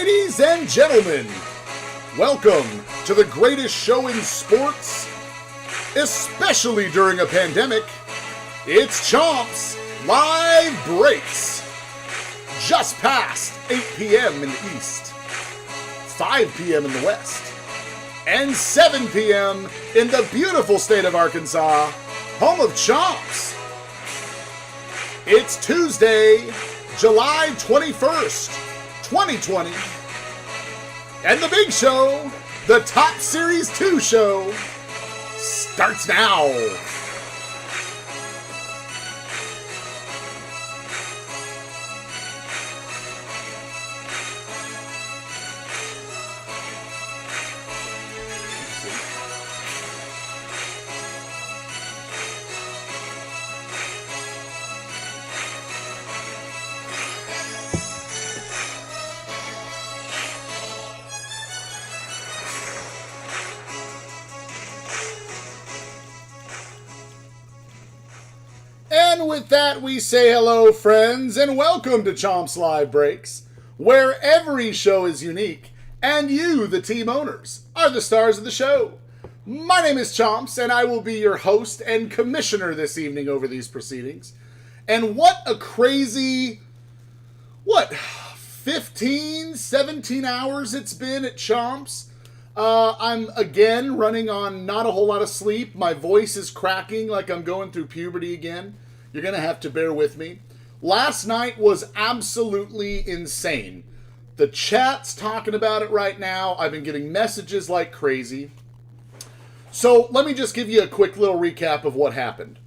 Ladies and gentlemen, welcome to the greatest show in sports, especially during a pandemic. It's Chomp's Live Breaks. Just past 8 p.m. in the East, 5 p.m. in the West, and 7 p.m. in the beautiful state of Arkansas, home of Chomps. It's Tuesday, July 21st, 2020. And the big show, the Top Series 2 show, starts now. And with that, we say hello, friends, and welcome to Chomp's Live Breaks, where every show is unique, and you, the team owners, are the stars of the show. My name is Chomps, and I will be your host and commissioner this evening over these proceedings. And what a crazy, 15, 17 hours it's been at Chomp's. I'm again running on not a whole lot of sleep. My voice is cracking like I'm going through puberty again. You're going to have to bear with me. Last night was absolutely insane. The chat's talking about it right now. I've been getting messages like crazy. So let me just give you a quick little recap of what happened.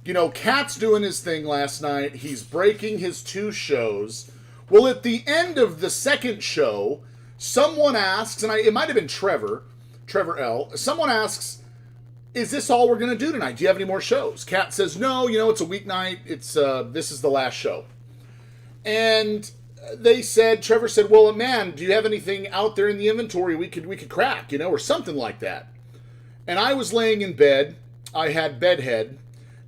You know, Cat's doing his thing last night. He's breaking his 2 shows. Well, at the end of the second show, someone asks, and it might have been Trevor L. Someone asks, is this all we're going to do tonight? Do you have any more shows? Cat says, no, it's a weeknight. This is the last show. And Trevor said, well, man, do you have anything out there in the inventory we could crack, or something like that? And I was laying in bed. I had bedhead,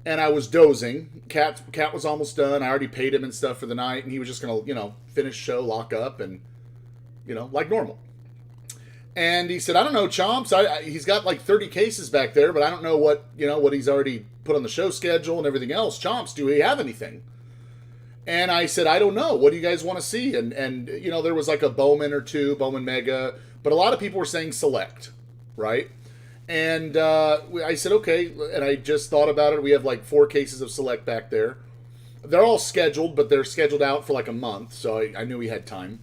and I was dozing. Cat was almost done. I already paid him and stuff for the night, and he was just going to, finish show, lock up, and, like normal. And he said, I don't know, Chomps. He's got like 30 cases back there, but I don't know what he's already put on the show schedule and everything else. Chomps, do we have anything? And I said, I don't know. What do you guys want to see? And there was like a Bowman or 2, Bowman Mega, but a lot of people were saying Select, right? And I said, okay. And I just thought about it. We have like 4 cases of Select back there. They're all scheduled, but they're scheduled out for like a month. So I knew we had time.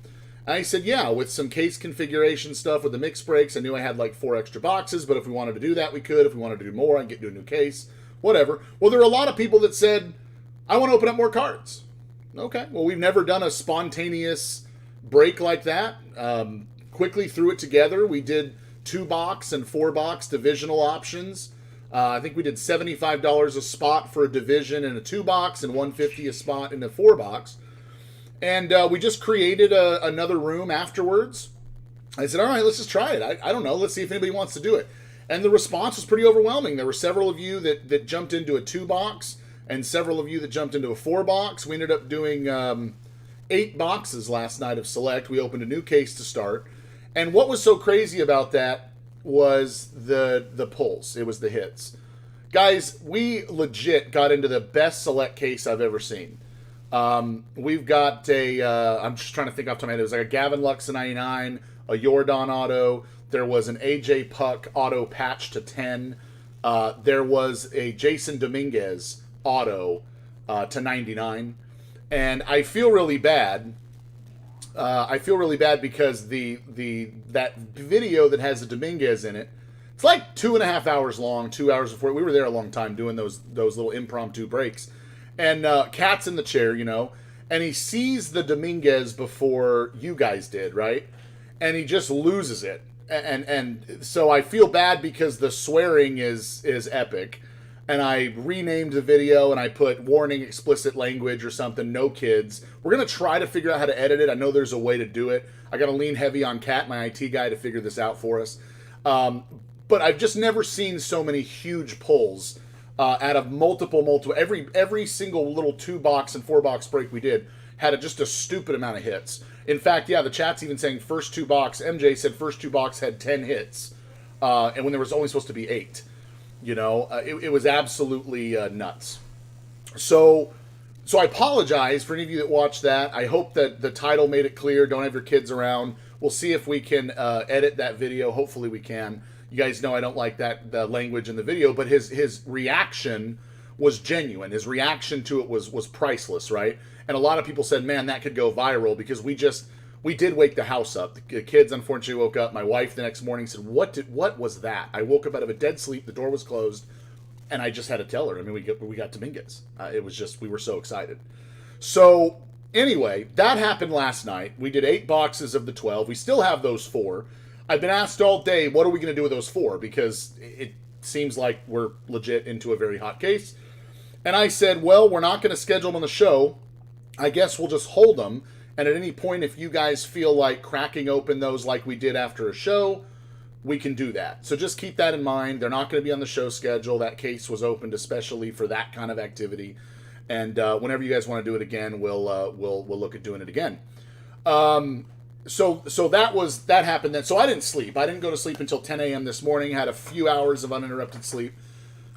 I said, yeah, with some case configuration stuff with the mixed breaks, I knew I had like 4 extra boxes, but if we wanted to do that, we could. If we wanted to do more, I could do a new case, whatever. Well, there were a lot of people that said, I want to open up more cards. Okay, well, we've never done a spontaneous break like that. Quickly threw it together. We did 2-box and 4-box divisional options. I think we did $75 a spot for a division in a 2-box and $150 a spot in a 4-box. And we just created another room afterwards. I said, all right, let's just try it. I don't know. Let's see if anybody wants to do it. And the response was pretty overwhelming. There were several of you that jumped into a 2-box and several of you that jumped into a 4-box. We ended up doing 8 boxes last night of Select. We opened a new case to start. And what was so crazy about that was the pulls. It was the hits. Guys, we legit got into the best Select case I've ever seen. We've got I'm just trying to think off the top of my head. It was like a Gavin Lux 99, a Jordan auto. There was an AJ Puck auto patch to 10. There was a Jason Dominguez auto to 99. And I feel really bad. Because that video that has the Dominguez in it, it's like 2.5 hours long, 2 hours before. We were there a long time doing those little impromptu breaks. And Cat's in the chair, and he sees the Dominguez before you guys did, right? And he just loses it. And so I feel bad because the swearing is epic. And I renamed the video and I put warning explicit language or something, no kids. We're going to try to figure out how to edit it. I know there's a way to do it. I got to lean heavy on Cat, my IT guy, to figure this out for us. But I've just never seen so many huge pulls out of multiple, every single little 2-box and 4-box break we did. had just a stupid amount of hits. In fact, yeah, the chat's even saying first 2 box. MJ said first 2 box had 10 hits, and when there was only supposed to be 8. It was absolutely nuts. So I apologize for any of you that watched that. I hope that the title made it clear. Don't have your kids around. We'll see if we can edit that video. Hopefully we can. You guys know I don't like the language in the video, but his reaction was genuine. His reaction to it was priceless, right? And a lot of people said, man, that could go viral, because we did wake the house up. The kids unfortunately woke up. My wife the next morning said, what was that? I woke up out of a dead sleep. The door was closed, and I just had to tell her. I mean, we got Dominguez. It was just, we were so excited. So anyway, that happened last night. We did 8 boxes of the 12. We still have those 4. I've been asked all day, what are we going to do with those 4? Because it seems like we're legit into a very hot case. And I said, well, we're not going to schedule them on the show. I guess we'll just hold them. And at any point, if you guys feel like cracking open those like we did after a show, we can do that. So just keep that in mind. They're not going to be on the show schedule. That case was opened especially for that kind of activity. And whenever you guys want to do it again, we'll look at doing it again. So that happened then. So I didn't sleep. I didn't go to sleep until 10 a.m. this morning. Had a few hours of uninterrupted sleep.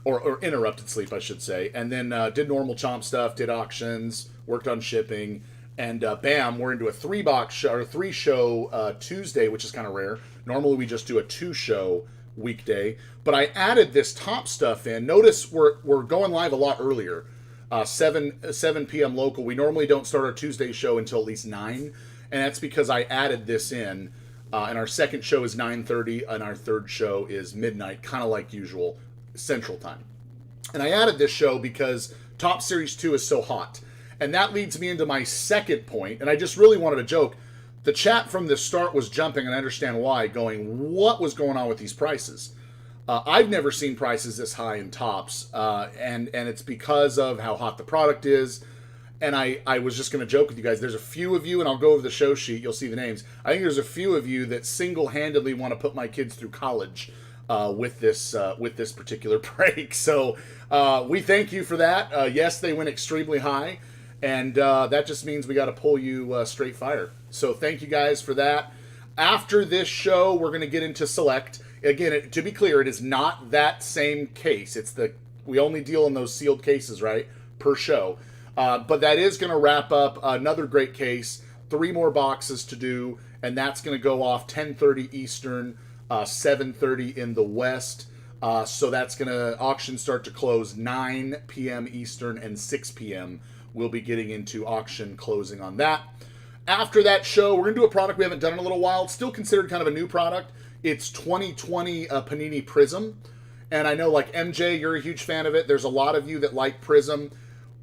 Or interrupted sleep, I should say. And then did normal Chomp stuff, did auctions, worked on shipping, and bam, we're into a 3-show Tuesday, which is kind of rare. Normally we just do a 2-show weekday. But I added this top stuff in. Notice we're going live a lot earlier, 7 p.m. local. We normally don't start our Tuesday show until at least 9, and that's because I added this in. And our second show is 9:30, and our third show is midnight, kind of like usual, Central Time. And I added this show because Top Series 2 is so hot. And that leads me into my second point, and I just really wanted to joke. The chat from the start was jumping, and I understand why, going, what was going on with these prices? I've never seen prices this high in Tops, and it's because of how hot the product is. And I was just going to joke with you guys. There's a few of you, and I'll go over the show sheet. You'll see the names. I think there's a few of you that single-handedly want to put my kids through college with this particular break. So we thank you for that. Yes, they went extremely high, and that just means we got to pull you straight fire. So thank you guys for that. After this show, we're going to get into Select. Again, to be clear, it is not that same case. We only deal in those sealed cases, right, per show. But that is going to wrap up another great case. 3 more boxes to do, and that's going to go off 10:30 Eastern, 7:30 in the West. So that's going to, auction start to close 9 p.m. Eastern and 6 p.m. We'll be getting into auction closing on that. After that show, we're going to do a product we haven't done in a little while. It's still considered kind of a new product. It's 2020 Panini Prism. And I know, like MJ, you're a huge fan of it. There's a lot of you that like Prism.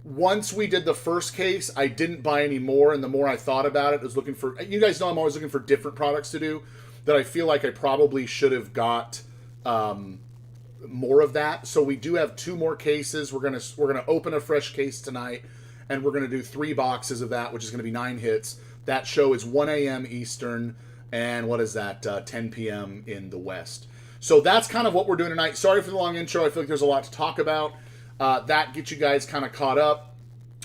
Once we did the first case, I didn't buy any more. And the more I thought about it, I was looking for, you guys know I'm always looking for different products to do, that I feel like I probably should have got more of that. So we do have 2 more cases. We're gonna open a fresh case tonight, and we're gonna do 3 boxes of that, which is gonna be 9 hits. That show is 1 a.m. Eastern, and what is that? 10 p.m. in the West. So that's kind of what we're doing tonight. Sorry for the long intro. I feel like there's a lot to talk about. That gets you guys kind of caught up.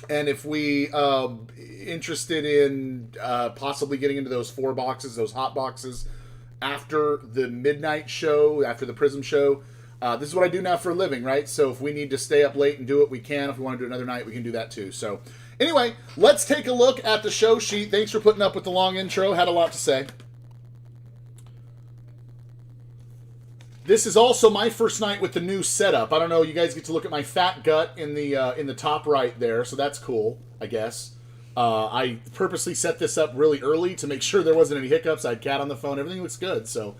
And if we interested in possibly getting into those 4 boxes, those hot boxes, after the midnight show, after the Prism show, this is what I do now for a living, right? So if we need to stay up late and do it, we can. If we want to do another night, we can do that too. So anyway, let's take a look at the show sheet. Thanks for putting up with the long intro. Had a lot to say. This is also my first night with the new setup. I don't know, you guys get to look at my fat gut in the top right there, so that's cool, I guess. I purposely set this up really early to make sure there wasn't any hiccups. I had Kat on the phone. Everything looks good, so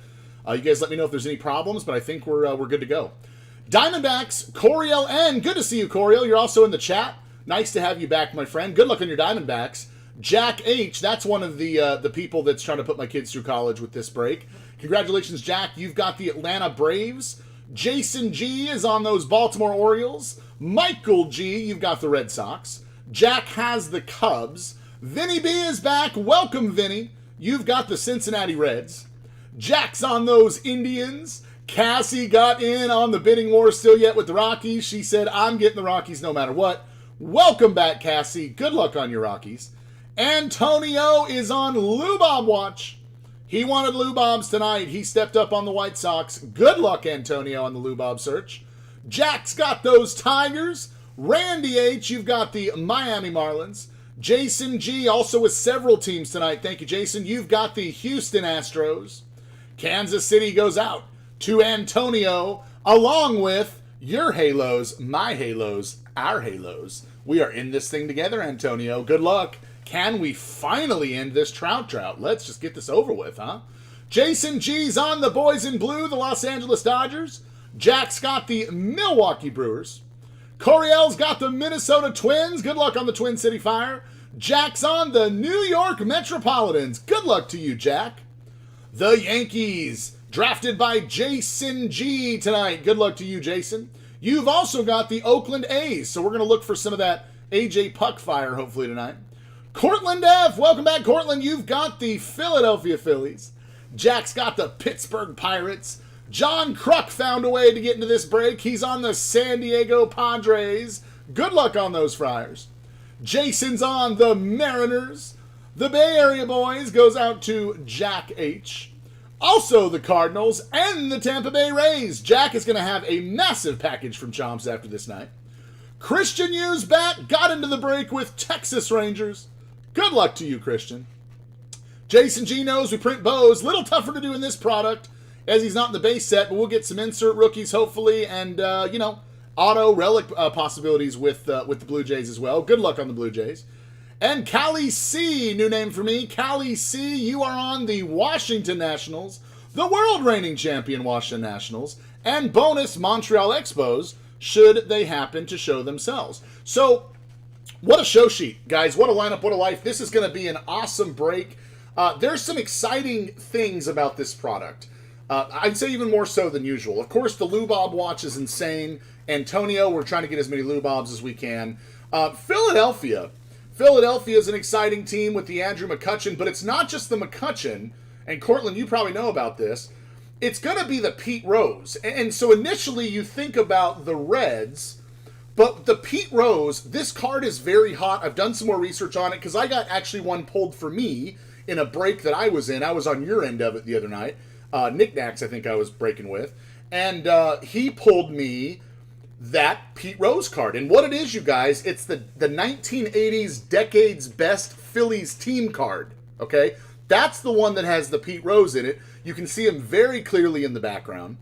you guys let me know if there's any problems, but I think we're good to go. Diamondbacks, Coriel N. Good to see you, Coriel. You're also in the chat. Nice to have you back, my friend. Good luck on your Diamondbacks. Jack H. That's one of the people that's trying to put my kids through college with this break. Congratulations, Jack. You've got the Atlanta Braves. Jason G is on those Baltimore Orioles. Michael G, you've got the Red Sox. Jack has the Cubs. Vinny B is back. Welcome, Vinny. You've got the Cincinnati Reds. Jack's on those Indians. Cassie got in on the bidding war still yet with the Rockies. She said, I'm getting the Rockies no matter what. Welcome back, Cassie. Good luck on your Rockies. Antonio is on Lou Bob watch. He wanted Lou Bob's tonight. He stepped up on the White Sox. Good luck, Antonio, on the Lou Bob search. Jack's got those Tigers. Randy H., you've got the Miami Marlins. Jason G., also with several teams tonight. Thank you, Jason. You've got the Houston Astros. Kansas City goes out to Antonio, along with your Halos, my Halos, our Halos. We are in this thing together, Antonio. Good luck. Can we finally end this trout drought? Let's just get this over with, huh? Jason G's on the boys in blue, the Los Angeles Dodgers. Jack's got the Milwaukee Brewers. Coriel's got the Minnesota Twins. Good luck on the Twin City Fire. Jack's on the New York Metropolitans. Good luck to you, Jack. The Yankees, drafted by Jason G tonight. Good luck to you, Jason. You've also got the Oakland A's, so we're going to look for some of that AJ Puck fire hopefully tonight. Cortland F., welcome back, Cortland. You've got the Philadelphia Phillies. Jack's got the Pittsburgh Pirates. John Kruk found a way to get into this break. He's on the San Diego Padres. Good luck on those Friars. Jason's on the Mariners. The Bay Area boys goes out to Jack H. Also the Cardinals and the Tampa Bay Rays. Jack is going to have a massive package from Chomps after this night. Christian Hughes back, got into the break with Texas Rangers. Good luck to you, Christian. Jason G knows we print bows. Little tougher to do in this product as he's not in the base set, but we'll get some insert rookies hopefully and, auto relic possibilities with the Blue Jays as well. Good luck on the Blue Jays. And Callie C, new name for me. Callie C, you are on the Washington Nationals, the world reigning champion Washington Nationals, and bonus Montreal Expos should they happen to show themselves. So, what a show sheet, guys. What a lineup, what a life. This is going to be an awesome break. There's some exciting things about this product. I'd say even more so than usual. Of course, the Lou Bob watch is insane. Antonio, we're trying to get as many Lou Bobs as we can. Philadelphia is an exciting team with the Andrew McCutchen, but it's not just the McCutchen. And Cortland, you probably know about this. It's going to be the Pete Rose. And so initially you think about the Reds, but the Pete Rose, this card is very hot. I've done some more research on it because I got actually one pulled for me in a break that I was in. I was on your end of it the other night. Knickknacks, I think I was breaking with. And he pulled me that Pete Rose card. And what it is, you guys, it's the 1980s Decade's Best Phillies team card. Okay? That's the one that has the Pete Rose in it. You can see him very clearly in the background.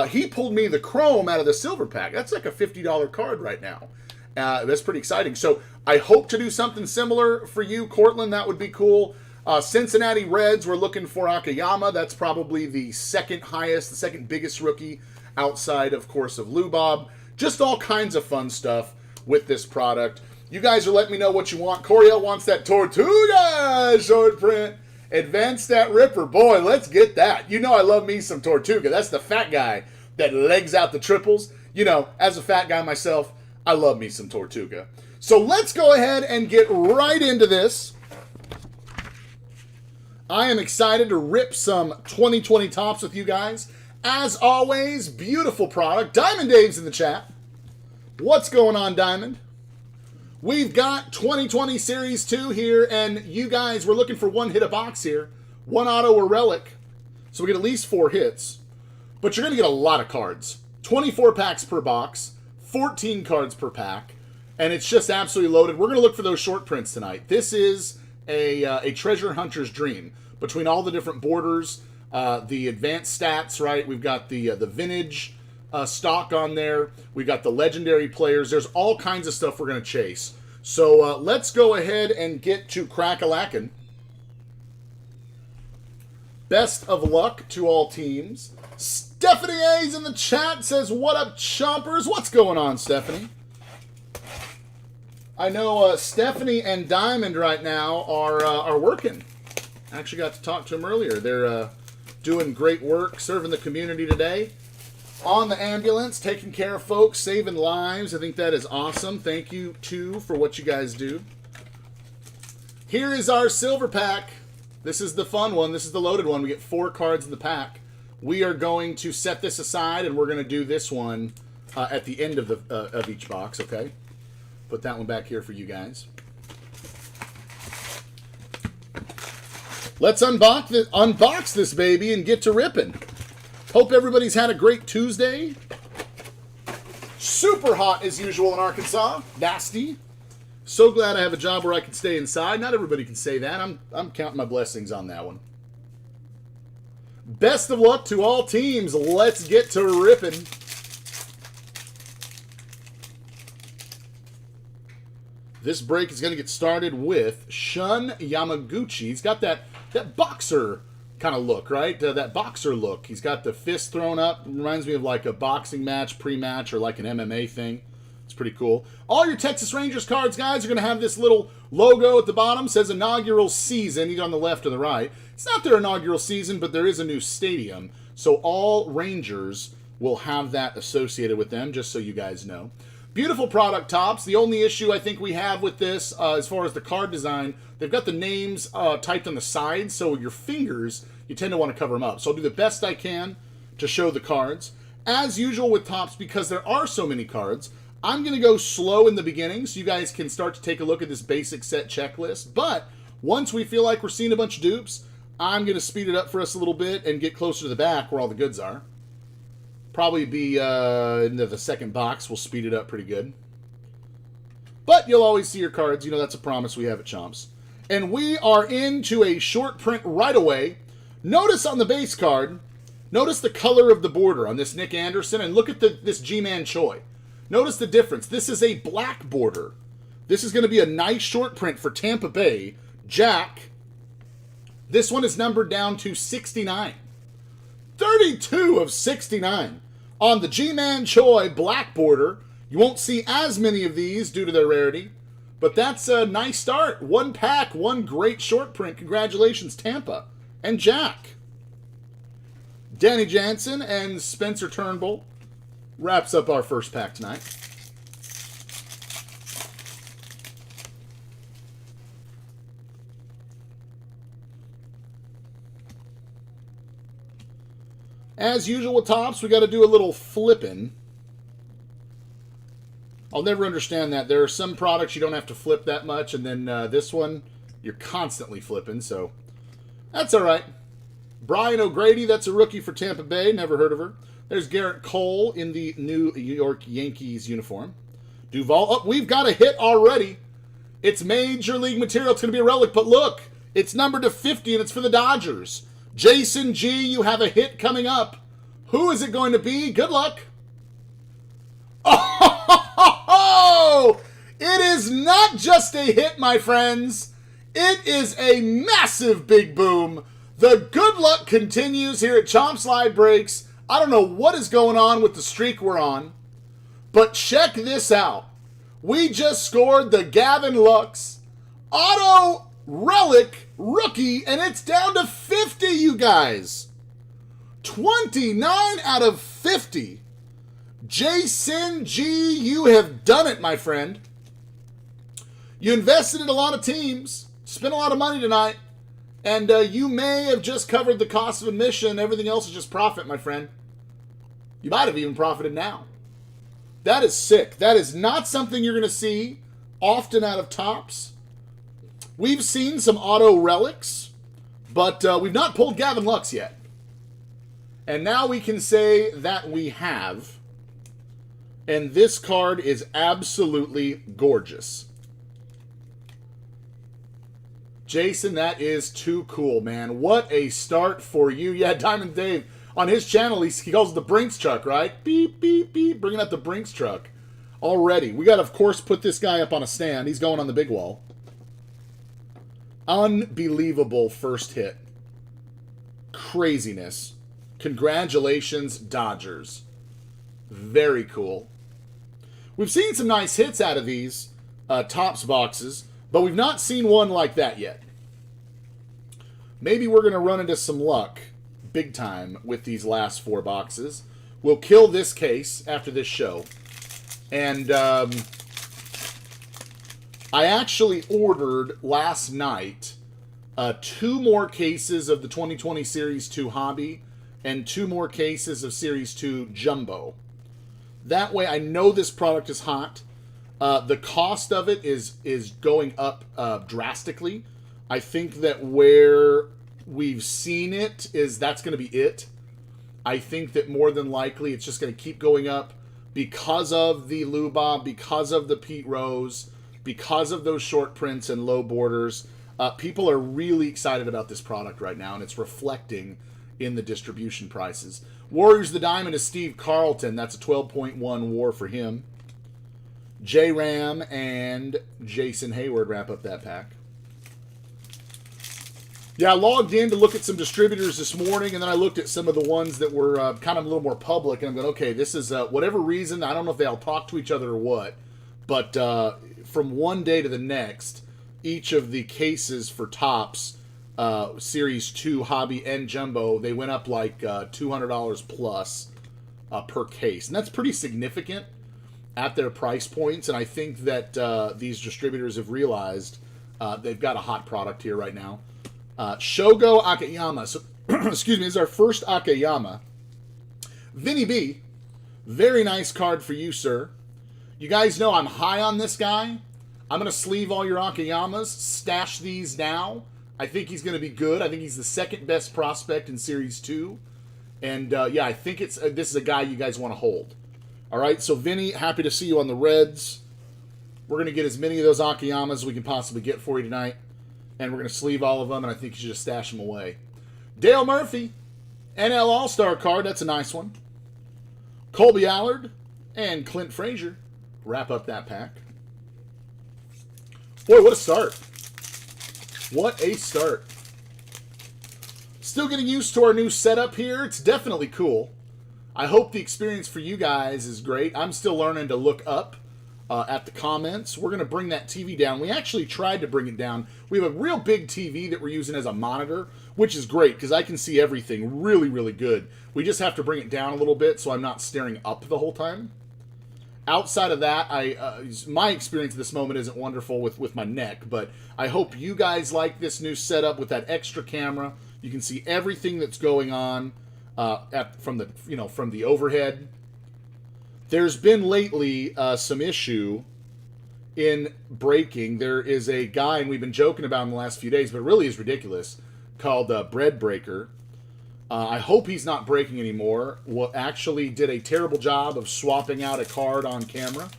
He pulled me the chrome out of the silver pack. That's like a $50 card right now. That's pretty exciting. So I hope to do something similar for you, Cortland. That would be cool. Cincinnati Reds, we're looking for Akiyama. That's probably the second highest, the second biggest rookie outside, of course, of Lou Bob. Just all kinds of fun stuff with this product. You guys are letting me know what you want. Coriel wants that Tortuga short print. Advance that Ripper. Boy, let's get that. You know I love me some Tortuga. That's the fat guy that legs out the triples. You know, as a fat guy myself, I love me some Tortuga. So let's go ahead and get right into this. I am excited to rip some 2020 tops with you guys. As always, beautiful product. Diamond Dave's in the chat. What's going on, Diamond? We've got 2020 Series 2 here, and you guys, we're looking for one hit a box here. One auto or relic. So we get at least 4 hits. But you're going to get a lot of cards. 24 packs per box, 14 cards per pack, and it's just absolutely loaded. We're going to look for those short prints tonight. This is a treasure hunter's dream. Between all the different borders, the advanced stats, right? We've got the vintage stock on there. We've got the legendary players. There's all kinds of stuff we're going to chase. So let's go ahead and get to crack-a-lackin'. Best of luck to all teams. Stephanie A's in the chat says, what up, chompers? What's going on, Stephanie? I know Stephanie and Diamond right now are working. I actually got to talk to them earlier. They're doing great work, serving the community today. On the ambulance, taking care of folks, saving lives. I think that is awesome. Thank you, too, for what you guys do. Here is our silver pack. This is the fun one. This is the loaded one. We get 4 cards in the pack. We are going to set this aside, and we're going to do this one at the end of each box, okay? Put that one back here for you guys. Let's unbox this baby and get to ripping. Hope everybody's had a great Tuesday. Super hot as usual in Arkansas. Nasty. So glad I have a job where I can stay inside. Not everybody can say that. I'm counting my blessings on that one. Best of luck to all teams. Let's get to ripping. This break is going to get started with Shun Yamaguchi. He's got that boxer kind of look, right? That boxer look. He's got the fist thrown up. Reminds me of like a boxing match, pre-match, or like an MMA thing. It's pretty cool. All your Texas Rangers cards, guys, are going to have this little logo at the bottom. Says inaugural season, either on the left or the right. It's not their inaugural season, but there is a new stadium. So all Rangers will have that associated with them, just so you guys know. Beautiful product, Topps. The only issue I think we have with this, as far as the card design, they've got the names typed on the sides, so your fingers, you tend to want to cover them up. So I'll do the best I can to show the cards. As usual with Topps, because there are so many cards, I'm going to go slow in the beginning so you guys can start to take a look at this basic set checklist. But once we feel like we're seeing a bunch of dupes, I'm going to speed it up for us a little bit and get closer to the back where all the goods are. Probably be into the second box. We'll speed it up pretty good. But you'll always see your cards. You know, that's a promise we have at Chomps. And we are into a short print right away. Notice on the base card, notice the color of the border on this Nick Anderson. And look at this Ji-Man Choi. Notice the difference. This is a black border. This is going to be a nice short print for Tampa Bay. Jack. This one is numbered down to 69. 32 of 69 on the Ji-Man Choi black border. You won't see as many of these due to their rarity, but that's a nice start. One pack, one great short print. Congratulations, Tampa and Jack. Danny Jansen and Spencer Turnbull wraps up our first pack tonight. As usual with Topps, we got to do a little flipping. I'll never understand that. There are some products you don't have to flip that much, and then this one, you're constantly flipping, so that's all right. Brian O'Grady, that's a rookie for Tampa Bay. Never heard of her. There's Garrett Cole in the New York Yankees uniform. Duvall. Oh, we've got a hit already. It's Major League material. It's going to be a relic, but look, it's numbered to 50, and it's for the Dodgers. Jason G, you have a hit coming up. Who is it going to be? Good luck. Oh, it is not just a hit, my friends. It is a massive big boom. The good luck continues here at Chomps Live Breaks. I don't know what is going on with the streak we're on, but check this out. We just scored the Gavin Lux auto relic rookie, and it's down to 50, you guys. 29 out of 50. Jason G, you have done it, my friend. You invested in a lot of teams, spent a lot of money tonight, and you may have just covered the cost of admission. Everything else is just profit, my friend. You might have even profited now. That is sick. That is not something you're going to see often out of Topps. We've seen some auto relics, but we've not pulled Gavin Lux yet. And now we can say that we have. And this card is absolutely gorgeous. Jason, that is too cool, man. What a start for you. Yeah, Diamond Dave, on his channel, he calls it the Brinks truck, right? Beep, beep, beep, bringing out the Brinks truck. Already. We got to, of course, put this guy up on a stand. He's going on the big wall. Unbelievable first hit. Craziness. Congratulations, Dodgers. Very cool. We've seen some nice hits out of these Topps boxes, but we've not seen one like that yet. Maybe we're going to run into some luck big time with these last 4 boxes. We'll kill this case after this show. And I actually ordered last night 2 more cases of the 2020 Series 2 Hobby and 2 more cases of Series 2 Jumbo. That way I know this product is hot. The cost of it is going up drastically. I think that where we've seen it is that's going to be it. I think that more than likely it's just going to keep going up because of the Luba, because of the Pete Rose, because of those short prints and low borders. People are really excited about this product right now, and it's reflecting in the distribution prices. Warriors the Diamond is Steve Carlton. That's a 12.1 war for him. J Ram and Jason Hayward wrap up that pack. Yeah, I logged in to look at some distributors this morning, and then I looked at some of the ones that were kind of a little more public, and I'm going, okay, this is, whatever reason, I don't know if they all talk to each other or what, but from one day to the next, each of the cases for Topps, Series 2, Hobby, and Jumbo, they went up like $200 plus per case, and that's pretty significant at their price points, and I think that these distributors have realized they've got a hot product here right now. Shogo Akiyama. So, excuse me, this is our first Akiyama. Vinny B. Very nice card for you, sir. You guys know I'm high on this guy. I'm going to sleeve all your Akiyamas. Stash these now. I think he's going to be good. I think he's the second best prospect in Series 2. And, yeah, I think this is a guy you guys want to hold. All right, so Vinny, happy to see you on the Reds. We're going to get as many of those Akiyamas as we can possibly get for you tonight. And we're going to sleeve all of them, and I think you should just stash them away. Dale Murphy, NL All-Star card. That's a nice one. Colby Allard and Clint Frazier wrap up that pack. Boy, what a start. What a start. Still getting used to our new setup here. It's definitely cool. I hope the experience for you guys is great. I'm still learning to look up at the comments. We're going to bring that TV down. We actually tried to bring it down. We have a real big TV that we're using as a monitor, which is great because I can see everything really, really good. We just have to bring it down a little bit so I'm not staring up the whole time. Outside of that, my experience at this moment isn't wonderful with my neck, but I hope you guys like this new setup with that extra camera. You can see everything that's going on from the overhead. There's been lately some issue in breaking. There is a guy, and we've been joking about him the last few days, but it really is ridiculous, called Bread Breaker. I hope he's not breaking anymore. Actually did a terrible job of swapping out a card on camera.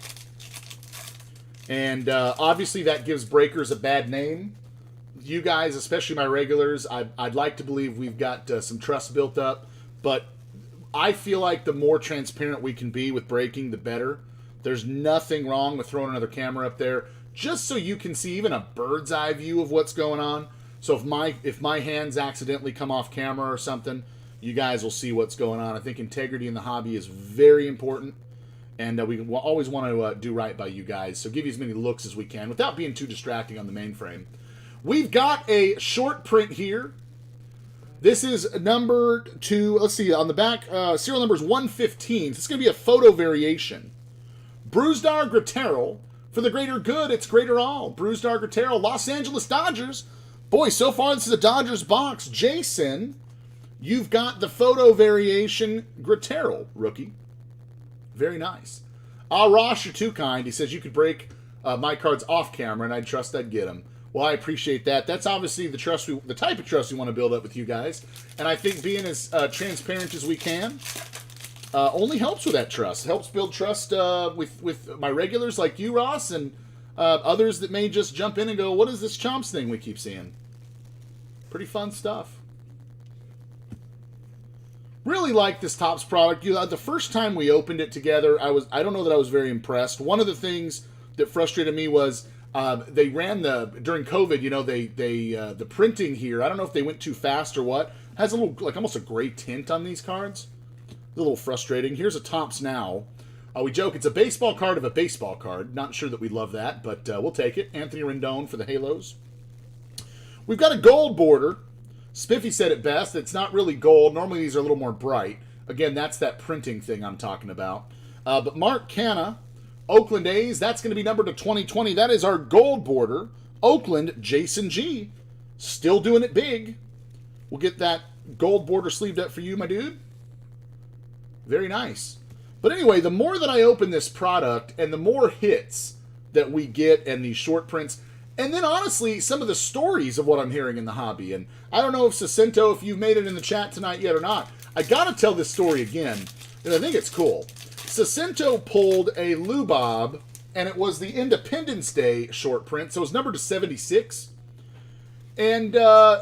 And obviously that gives breakers a bad name. You guys, especially my regulars, I'd like to believe we've got some trust built up, but I feel like the more transparent we can be with breaking, the better. There's nothing wrong with throwing another camera up there, just so you can see even a bird's eye view of what's going on. So if my hands accidentally come off camera or something, you guys will see what's going on. I think integrity in the hobby is very important, and we always want to do right by you guys. So give you as many looks as we can without being too distracting on the mainframe. We've got a short print here. This is number 2. Let's see, on the back, serial number is 115. So it's going to be a photo variation. Brusdar Graterol. For the greater good, it's greater all. Brusdar Graterol, Los Angeles Dodgers. Boy, so far this is a Dodgers box. Jason, you've got the photo variation Graterol rookie. Very nice. Ross, you're too kind. He says you could break my cards off camera, and I'd trust I'd get them. Well, I appreciate that. That's obviously the type of trust we want to build up with you guys. And I think being as transparent as we can only helps with that trust. It helps build trust with my regulars like you, Ross, and others that may just jump in and go, what is this Chomps thing we keep seeing? Pretty fun stuff. Really like this Topps product. The first time we opened it together, I don't know that I was very impressed. One of the things that frustrated me was they ran during COVID, the printing here, I don't know if they went too fast or what, has a little, like almost a gray tint on these cards. A little frustrating. Here's a Topps Now. We joke it's a baseball card of a baseball card. Not sure that we love that, but we'll take it. Anthony Rendon for the Halos. We've got a gold border. Spiffy said it best. It's not really gold. Normally these are a little more bright. Again, that's that printing thing I'm talking about. But Mark Canha, Oakland A's, that's going to be numbered to 2020. That is our gold border. Oakland, Jason G. Still doing it big. We'll get that gold border sleeved up for you, my dude. Very nice. But anyway, the more that I open this product and the more hits that we get and these short prints, And then, honestly, some of the stories of what I'm hearing in the hobby. And I don't know if Jacinto, if you've made it in the chat tonight yet or not. I got to tell this story again, and I think it's cool. Jacinto pulled a Lubob, and it was the Independence Day short print, so it was numbered to 76. And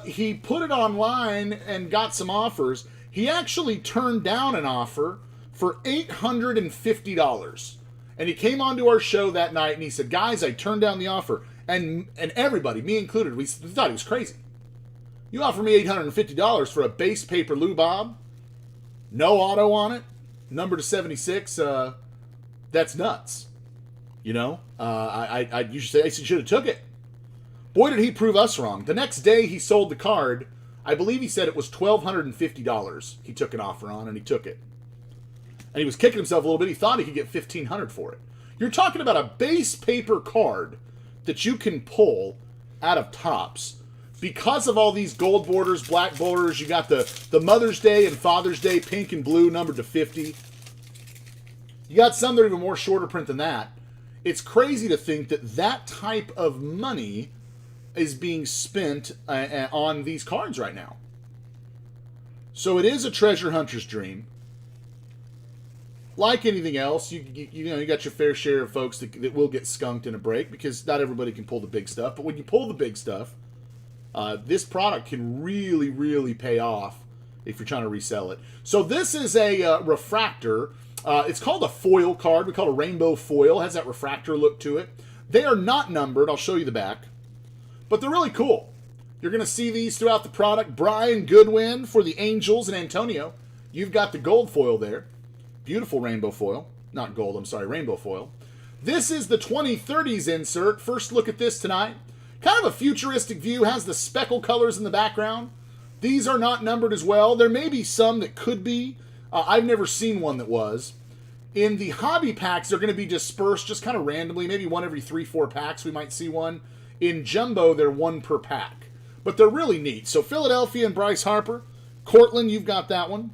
he put it online and got some offers. He actually turned down an offer for $850. And he came onto our show that night and he said, guys, I turned down the offer. And everybody, me included, we thought he was crazy. You offer me $850 for a base paper Lubob, no auto on it, number to 76, that's nuts. You know, you should have took it. Boy, did he prove us wrong. The next day he sold the card. I believe he said it was $1,250 he took an offer on, and he took it. And he was kicking himself a little bit. He thought he could get $1,500 for it. You're talking about a base paper card that you can pull out of Topps. Because of all these gold borders, black borders, you got the Mother's Day and Father's Day pink and blue numbered to 50. You got some that are even more shorter print than that. It's crazy to think that that type of money is being spent on these cards right now. So it is a treasure hunter's dream. Like anything else, you got your fair share of folks that will get skunked in a break because not everybody can pull the big stuff. But when you pull the big stuff, this product can really, really pay off if you're trying to resell it. So this is a refractor. It's called a foil card. We call it a rainbow foil. It has that refractor look to it. They are not numbered. I'll show you the back. But they're really cool. You're going to see these throughout the product. Brian Goodwin for the Angels and Antonio. You've got the gold foil there. Beautiful rainbow foil. Not gold, I'm sorry, rainbow foil. This is the 2030s insert. First look at this tonight. Kind of a futuristic view. Has the speckle colors in the background. These are not numbered as well. There may be some that could be. I've never seen one that was. In the hobby packs, they're going to be dispersed just kind of randomly. Maybe one every 3-4 packs we might see one. In Jumbo, they're one per pack. But they're really neat. So Philadelphia and Bryce Harper. Cortland, you've got that one.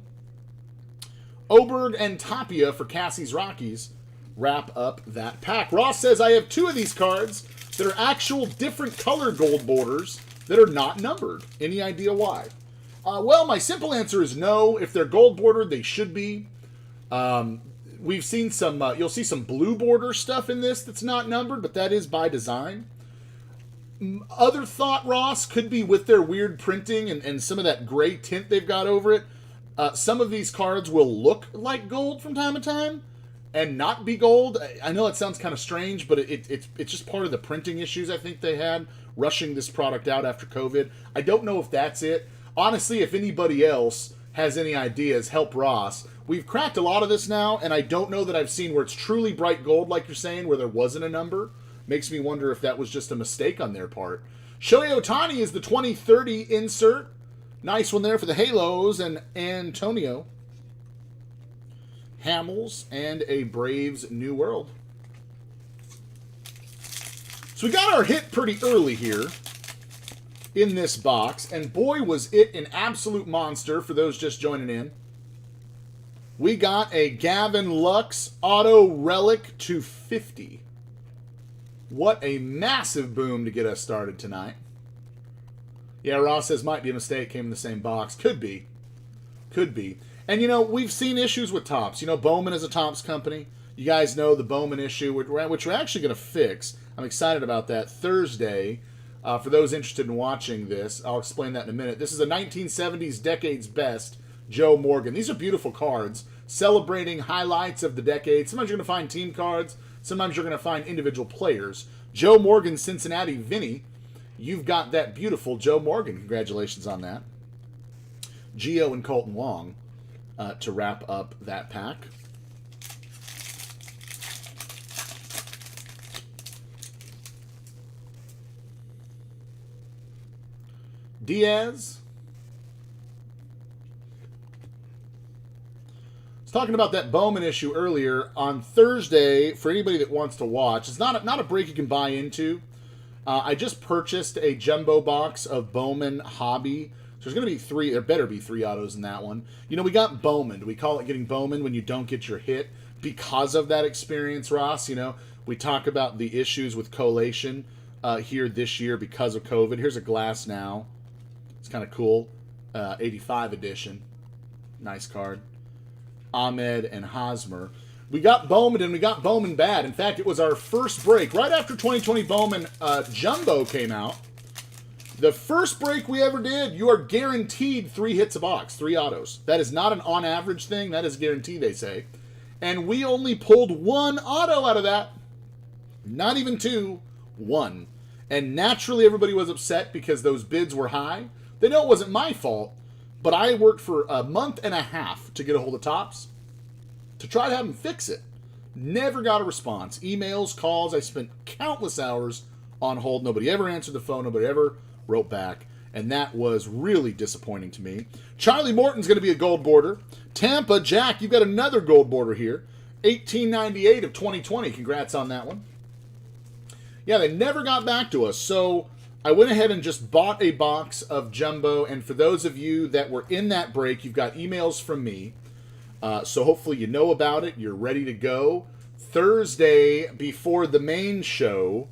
Oberg and Tapia for Cassie's Rockies wrap up that pack. Ross says, I have 2 of these cards that are actual different color gold borders that are not numbered. Any idea why? Well, my simple answer is no. If they're gold bordered, they should be. We've seen some, you'll see some blue border stuff in this that's not numbered, but that is by design. Other thought, Ross, could be with their weird printing and some of that gray tint they've got over it. Some of these cards will look like gold from time to time and not be gold. I know it sounds kind of strange, but it's just part of the printing issues I think they had rushing this product out after COVID. I don't know if that's it. Honestly, if anybody else has any ideas, help Ross. We've cracked a lot of this now, and I don't know that I've seen where it's truly bright gold, like you're saying, where there wasn't a number. Makes me wonder if that was just a mistake on their part. Shohei Ohtani is the 2030 insert. Nice one there for the Halos and Antonio. Hamels and a Braves New World. So we got our hit pretty early here in this box, and boy was it an absolute monster for those just joining in. We got a Gavin Lux Auto Relic 250. What a massive boom to get us started tonight. Yeah, Ross says might be a mistake, came in the same box. Could be. Could be. And, you know, we've seen issues with Topps. You know, Bowman is a Topps company. You guys know the Bowman issue, which we're actually going to fix. I'm excited about that. Thursday, for those interested in watching this, I'll explain that in a minute. This is a 1970s Decade's Best Joe Morgan. These are beautiful cards celebrating highlights of the decade. Sometimes you're going to find team cards. Sometimes you're going to find individual players. Joe Morgan, Cincinnati, Vinny. You've got that beautiful Joe Morgan. Congratulations on that. Gio and Colton Wong to wrap up that pack. Diaz. I was talking about that Bowman issue earlier. On Thursday, for anybody that wants to watch, it's not a break you can buy into. I just purchased a jumbo box of Bowman Hobby. So there's going to be 3, there better be 3 autos in that one. You know, we got Bowman. We call it getting Bowman when you don't get your hit because of that experience, Ross. You know, we talk about the issues with collation. here this year because of COVID. Here's a glass now. It's kind of cool. 85 edition. Nice card. Ahmed and Hosmer. We got Bowman and we got Bowman bad. In fact, it was our first break. Right after 2020 Bowman Jumbo came out, the first break we ever did, you are guaranteed 3 hits a box, 3 autos. That is not an on-average thing. That is guaranteed, they say. And we only pulled 1 auto out of that. Not even 2, 1. And naturally, everybody was upset because those bids were high. They know it wasn't my fault, but I worked for a month and a half to get a hold of Topps to try to have them fix it. Never got a response. Emails, calls. I spent countless hours on hold. Nobody ever answered the phone. Nobody ever wrote back. And that was really disappointing to me. Charlie Morton's going to be a gold border. Tampa, Jack, you've got another gold border here. 1898 of 2020. Congrats on that one. Yeah, they never got back to us. So I went ahead and just bought a box of Jumbo. And for those of you that were in that break, you've got emails from me. So hopefully you know about it. You're ready to go. Thursday, before the main show,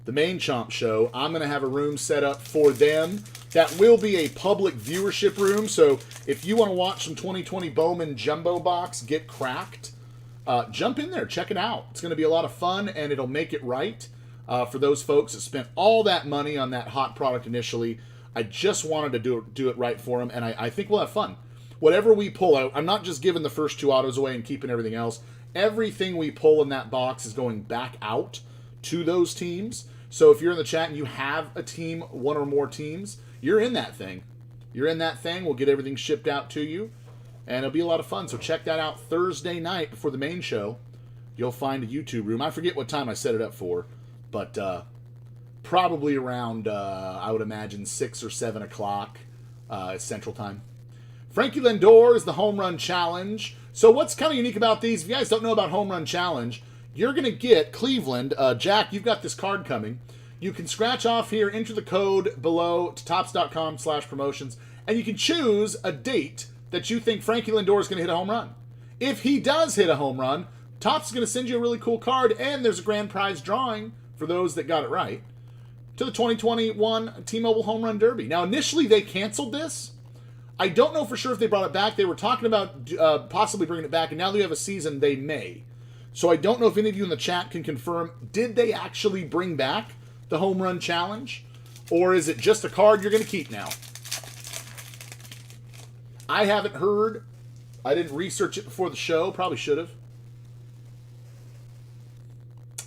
the main Chomp show, I'm going to have a room set up for them. That will be a public viewership room. So if you want to watch some 2020 Bowman Jumbo box get cracked, jump in there. Check it out. It's going to be a lot of fun, and it'll make it right for those folks that spent all that money on that hot product initially. I just wanted to do it right for them, and I think we'll have fun. Whatever we pull out, I'm not just giving the first 2 autos away and keeping everything else. Everything we pull in that box is going back out to those teams. So if you're in the chat and you have a team, 1 or more teams, you're in that thing. You're in that thing. We'll get everything shipped out to you, and it'll be a lot of fun. So check that out Thursday night before the main show. You'll find a YouTube room. I forget what time I set it up for, but probably around, I would imagine, 6 or 7 o'clock Central Time. Frankie Lindor is the Home Run Challenge. So what's kind of unique about these, if you guys don't know about Home Run Challenge, you're going to get Cleveland. Jack, you've got this card coming. You can scratch off here, enter the code below to topps.com/promotions, and you can choose a date that you think Frankie Lindor is going to hit a home run. If he does hit a home run, Topps is going to send you a really cool card, and there's a grand prize drawing for those that got it right to the 2021 T-Mobile Home Run Derby. Now, initially they canceled this. I don't know for sure if they brought it back. They were talking about possibly bringing it back, and now they have a season, they may. So I don't know if any of you in the chat can confirm, did they actually bring back the Home Run Challenge? Or is it just a card you're going to keep now? I haven't heard. I didn't research it before the show. Probably should have.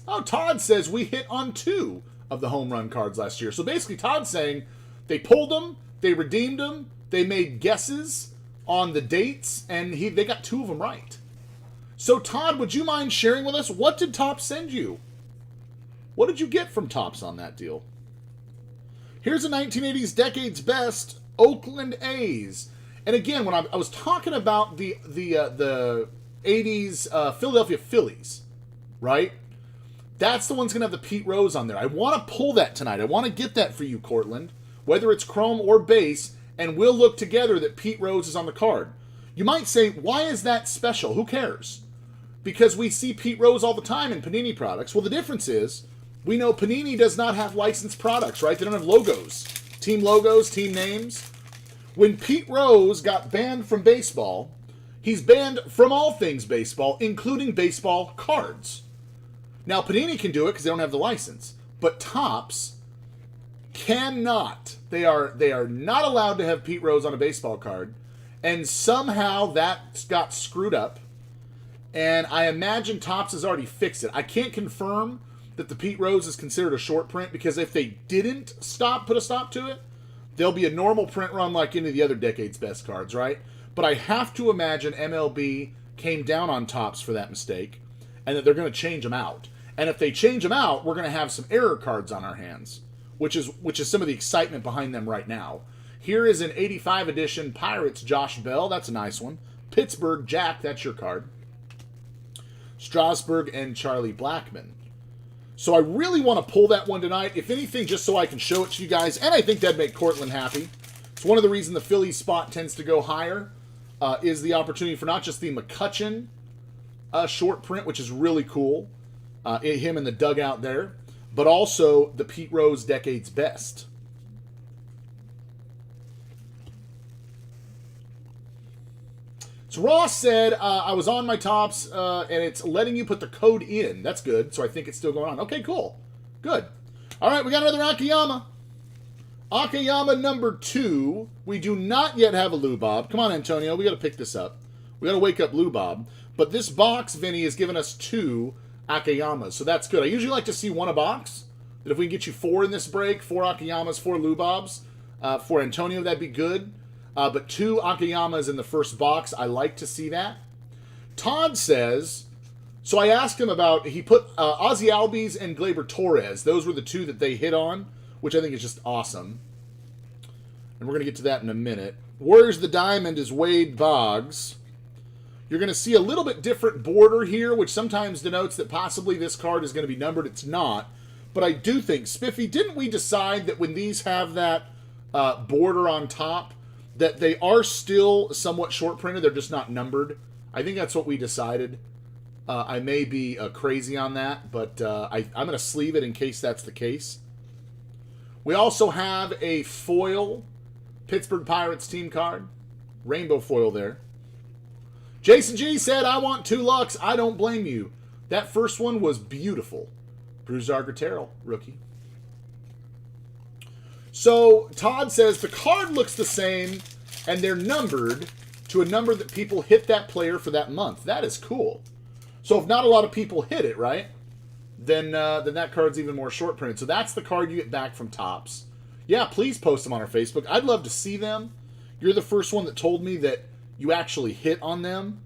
Oh, Todd says we hit on 2 of the home run cards last year. So basically Todd's saying they pulled them, they redeemed them, they made guesses on the dates, and they got 2 of them right. So, Todd, would you mind sharing with us, what did Topps send you? What did you get from Topps on that deal? Here's a 1980s Decade's Best Oakland A's. And again, when I was talking about the 80s Philadelphia Phillies, right? That's the one's going to have the Pete Rose on there. I want to pull that tonight. I want to get that for you, Cortland, whether it's chrome or base, and we'll look together that Pete Rose is on the card. You might say, why is that special? Who cares? Because we see Pete Rose all the time in Panini products. Well, the difference is, we know Panini does not have licensed products, right? They don't have logos, team names. When Pete Rose got banned from baseball, he's banned from all things baseball, including baseball cards. Now, Panini can do it because they don't have the license, but Topps cannot. They are not allowed to have Pete Rose on a baseball card, and somehow that got screwed up, and I imagine Topps has already fixed it. I can't confirm that the Pete Rose is considered a short print, because if they didn't put a stop to it, there'll be a normal print run like any of the other Decade's Best cards, right? But I have to imagine MLB came down on Topps for that mistake, and that they're going to change them out. And if they change them out, we're going to have some error cards on our hands, which is some of the excitement behind them right now. Here is an 85 edition Pirates Josh Bell. That's a nice one. Pittsburgh Jack, that's your card. Strasburg and Charlie Blackmon. So I really want to pull that one tonight, if anything, just so I can show it to you guys, and I think that'd make Cortland happy. It's one of the reasons the Phillies spot tends to go higher, is the opportunity for not just the McCutchen short print, which is really cool, him in the dugout there, but also the Pete Rose Decade's Best. So Ross said, I was on my tops, and it's letting you put the code in. That's good, so I think it's still going on. Okay, cool. Good. All right, we got another Akiyama. Akiyama number 2. We do not yet have a Lou Bob. Come on, Antonio, we got to pick this up. We got to wake up Lou Bob. But this box, Vinny, has given us 2 Akiyamas, so that's good. I usually like to see 1 a box. That if we can get you 4 in this break, 4 Akiyamas, 4 Lou Bobs, for Antonio, that'd be good. But 2 Akiyamas in the first box, I like to see that. Todd says, so I asked him about, he put Ozzie Albies and Gleyber Torres. Those were the 2 that they hit on, which I think is just awesome. And we're going to get to that in a minute. Warriors the Diamond is Wade Boggs. You're going to see a little bit different border here, which sometimes denotes that possibly this card is going to be numbered. It's not. But I do think, Spiffy, didn't we decide that when these have that border on top, that they are still somewhat short printed, they're just not numbered? I think that's what we decided. I may be crazy on that, but I'm going to sleeve it in case that's the case. We also have a foil Pittsburgh Pirates team card. Rainbow foil there. Jason G said, I want 2 Lux. I don't blame you. That first one was beautiful. Bruce Argotero, rookie. So, Todd says, the card looks the same, and they're numbered to a number that people hit that player for that month. That is cool. So, if not a lot of people hit it, right, then that card's even more short printed. So, that's the card you get back from Topps. Yeah, please post them on our Facebook. I'd love to see them. You're the first one that told me that you actually hit on them.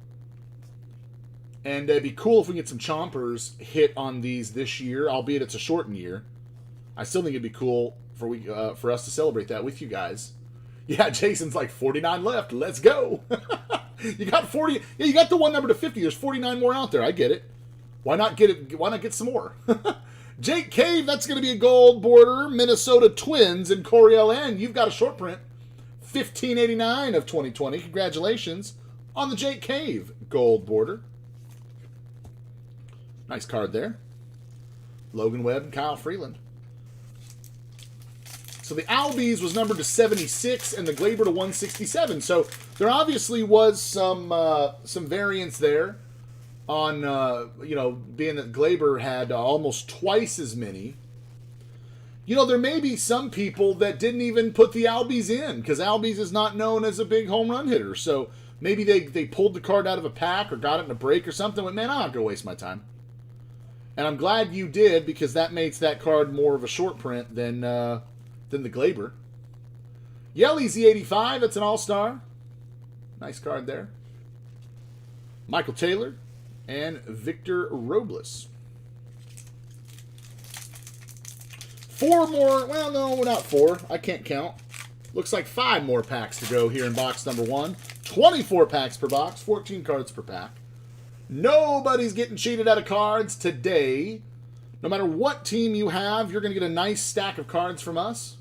And it'd be cool if we get some chompers hit on these this year, albeit it's a shortened year. I still think it'd be cool for us to celebrate that with you guys. Yeah, Jason's like 49 left. Let's go. You got 40. Yeah, you got the one number to 50. There's 49 more out there. I get it. Why not get it? Why not get some more? Jake Cave, that's going to be a gold border. Minnesota Twins and Coriel N. You've got a short print. 1589 of 2020. Congratulations on the Jake Cave gold border. Nice card there. Logan Webb and Kyle Freeland. So the Albies was numbered to 76 and the Gleyber to 167. So there obviously was some variance there on, being that Gleyber had almost twice as many. You know, there may be some people that didn't even put the Albies in because Albies is not known as a big home run hitter. So maybe they pulled the card out of a pack or got it in a break or something. Went, man, I'm not going to waste my time. And I'm glad you did because that makes that card more of a short print than the Gleyber. Yelly Z85, that's an all-star. Nice card there. Michael Taylor and Victor Robles. 4 more, well, no, not 4. I can't count. Looks like 5 more packs to go here in box number 1. 24 packs per box, 14 cards per pack. Nobody's getting cheated out of cards today. No matter what team you have, you're going to get a nice stack of cards from us.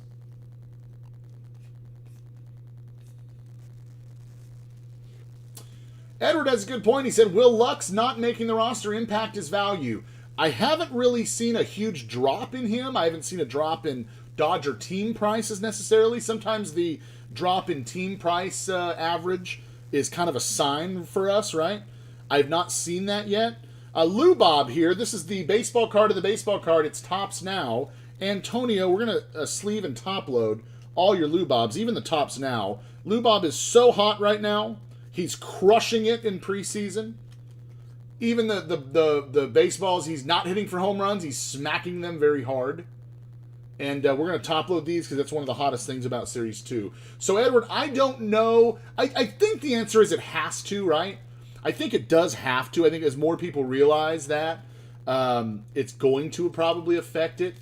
Edward has a good point. He said, will Lux not making the roster impact his value? I haven't really seen a huge drop in him. I haven't seen a drop in Dodger team prices necessarily. Sometimes the drop in team price average is kind of a sign for us, right? I have not seen that yet. Lou Bob here. This is the baseball card of the baseball card. It's Topps Now. Antonio, we're going to sleeve and top load all your Lou Bobs, even the Topps Now. Lou Bob is so hot right now. He's crushing it in preseason. Even the baseballs, he's not hitting for home runs. He's smacking them very hard. And we're going to top load these because that's one of the hottest things about Series 2. So, Edward, I don't know. I think the answer is it has to, right? I think it does have to. I think as more people realize that, it's going to probably affect it.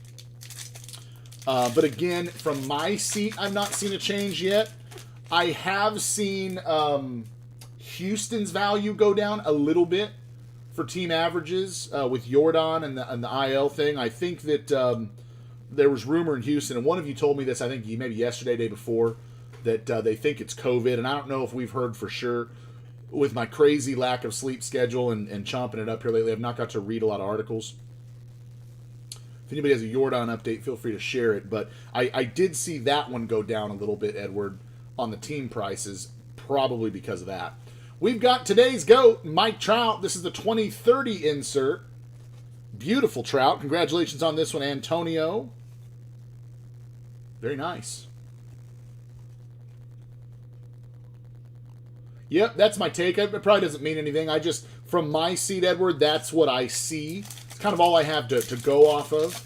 But again, from my seat, I've not seen a change yet. I have seen Houston's value go down a little bit for team averages with Jordan and the IL thing. I think that there was rumor in Houston, and one of you told me this, I think maybe yesterday, day before, that they think it's COVID, and I don't know if we've heard for sure. With my crazy lack of sleep schedule and chomping it up here lately, I've not got to read a lot of articles. If anybody has a Yordan update, feel free to share it. But I did see that one go down a little bit, Edward, on the team prices, probably because of that. We've got today's GOAT, Mike Trout. This is the 2030 insert. Beautiful Trout. Congratulations on this one, Antonio. Very nice. Yep, that's my take. It probably doesn't mean anything. I just, from my seat, Edward, that's what I see. It's kind of all I have to go off of.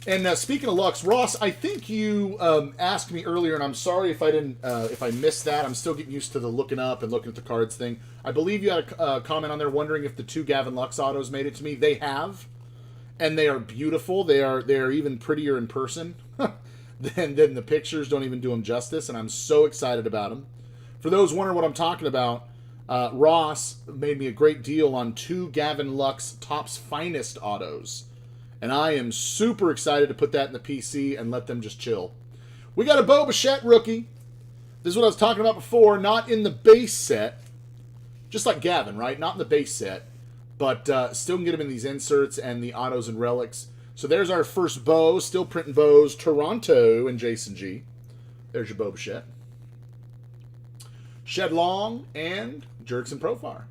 And speaking of Lux, Ross, I think you asked me earlier, and I'm sorry if I didn't, if I missed that. I'm still getting used to the looking up and looking at the cards thing. I believe you had a comment on there wondering if the 2 Gavin Lux autos made it to me. They have, and they are beautiful. They are even prettier in person than the pictures. Don't even do them justice, and I'm so excited about them. For those wondering what I'm talking about, Ross made me a great deal on 2 Gavin Lux Topps Finest autos. And I am super excited to put that in the PC and let them just chill. We got a Bo Bichette rookie. This is what I was talking about before. Not in the base set. Just like Gavin, right? Not in the base set. But still can get him in these inserts and the autos and relics. So there's our first Bo. Still printing Bo's. Toronto and Jason G. There's your Bo Bichette. Shed Long and Jurickson Profar.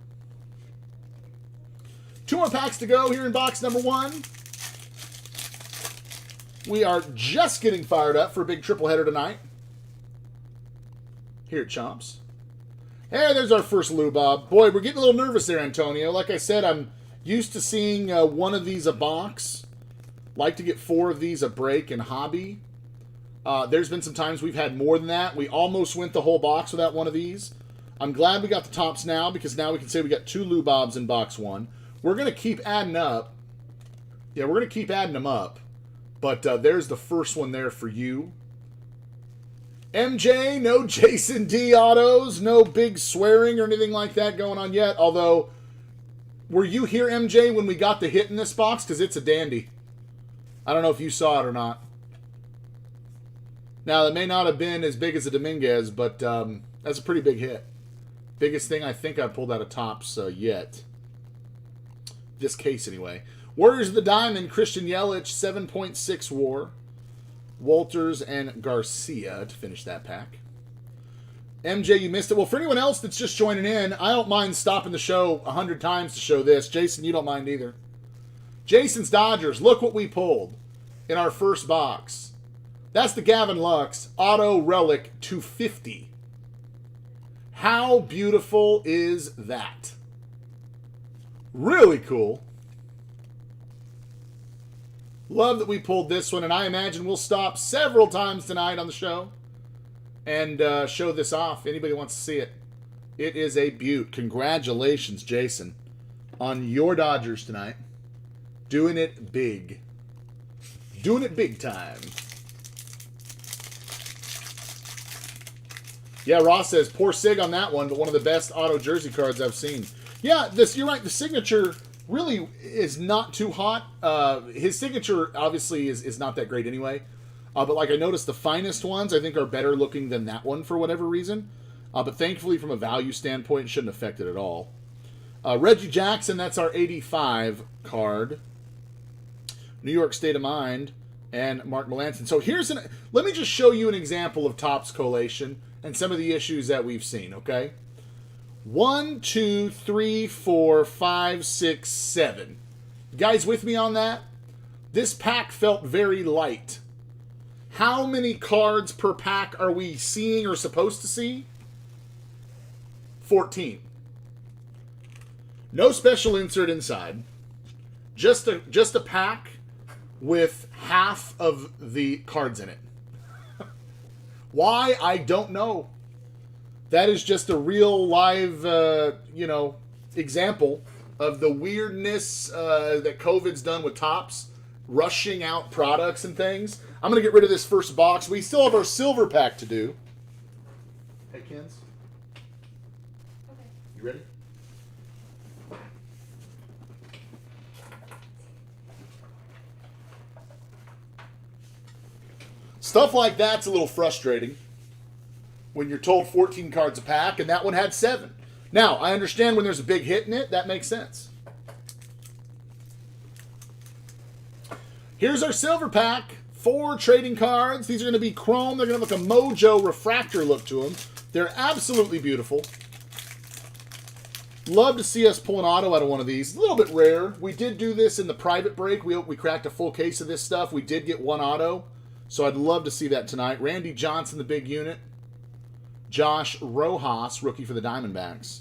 2 more packs to go here in box number 1. We are just getting fired up for a big triple header tonight. Here at Chomps. Hey, there's our first Lou Bob. Boy, we're getting a little nervous there, Antonio. Like I said, I'm used to seeing 1 of these a box. Like to get 4 of these a break in hobby. There's been some times we've had more than that. We almost went the whole box without 1 of these. I'm glad we got the Topps now, because now we can say we got 2 Lou Bobs in box 1. We're going to keep adding up. Yeah, we're going to keep adding them up. But there's the first one there for you. MJ, no Jason D autos, no big swearing or anything like that going on yet. Although, were you here, MJ, when we got the hit in this box? Because it's a dandy. I don't know if you saw it or not. Now, it may not have been as big as a Dominguez, but that's a pretty big hit. Biggest thing I think I pulled out of Topps yet. This case, anyway. Warriors of the Diamond, Christian Yelich, 7.6 WAR. Walters and Garcia to finish that pack. MJ, you missed it. Well, for anyone else that's just joining in, I don't mind stopping the show 100 times to show this. Jason, you don't mind either. Jason's Dodgers, look what we pulled in our first box. That's the Gavin Lux Auto Relic 250. How beautiful is that? Really cool. Love that we pulled this one, and I imagine we'll stop several times tonight on the show and show this off. Anybody wants to see it. It is a beaut. Congratulations, Jason, on your Dodgers tonight. Doing it big. Doing it big time. Yeah, Ross says, poor Sig on that one, but one of the best auto jersey cards I've seen. Yeah, you're right. The signature really is not too hot. His signature obviously is not that great anyway. But like I noticed, the finest ones I think are better looking than that one for whatever reason. But thankfully, from a value standpoint, it shouldn't affect it at all. Reggie Jackson, that's our 85 card. New York State of Mind, and Mark Melancon. So let me just show you an example of Topps collation and some of the issues that we've seen, okay? 1, 2, 3, 4, 5, 6, 7. You guys with me on that? This pack felt very light. How many cards per pack are we seeing or supposed to see? 14. No special insert inside. Just a pack with half of the cards in it. Why? I don't know. That is just a real live, example of the weirdness that COVID's done with Topps, rushing out products and things. I'm going to get rid of this first box. We still have our silver pack to do. Hey, Kens. Okay. You ready? Stuff like that's a little frustrating when you're told 14 cards a pack, and that one had 7. Now, I understand when there's a big hit in it, that makes sense. Here's our silver pack. 4 trading cards. These are going to be chrome. They're going to have like a Mojo refractor look to them. They're absolutely beautiful. Love to see us pull an auto out of one of these. A little bit rare. We did do this in the private break. We cracked a full case of this stuff. We did get 1 auto. So I'd love to see that tonight. Randy Johnson, the big unit. Josh Rojas, rookie for the Diamondbacks.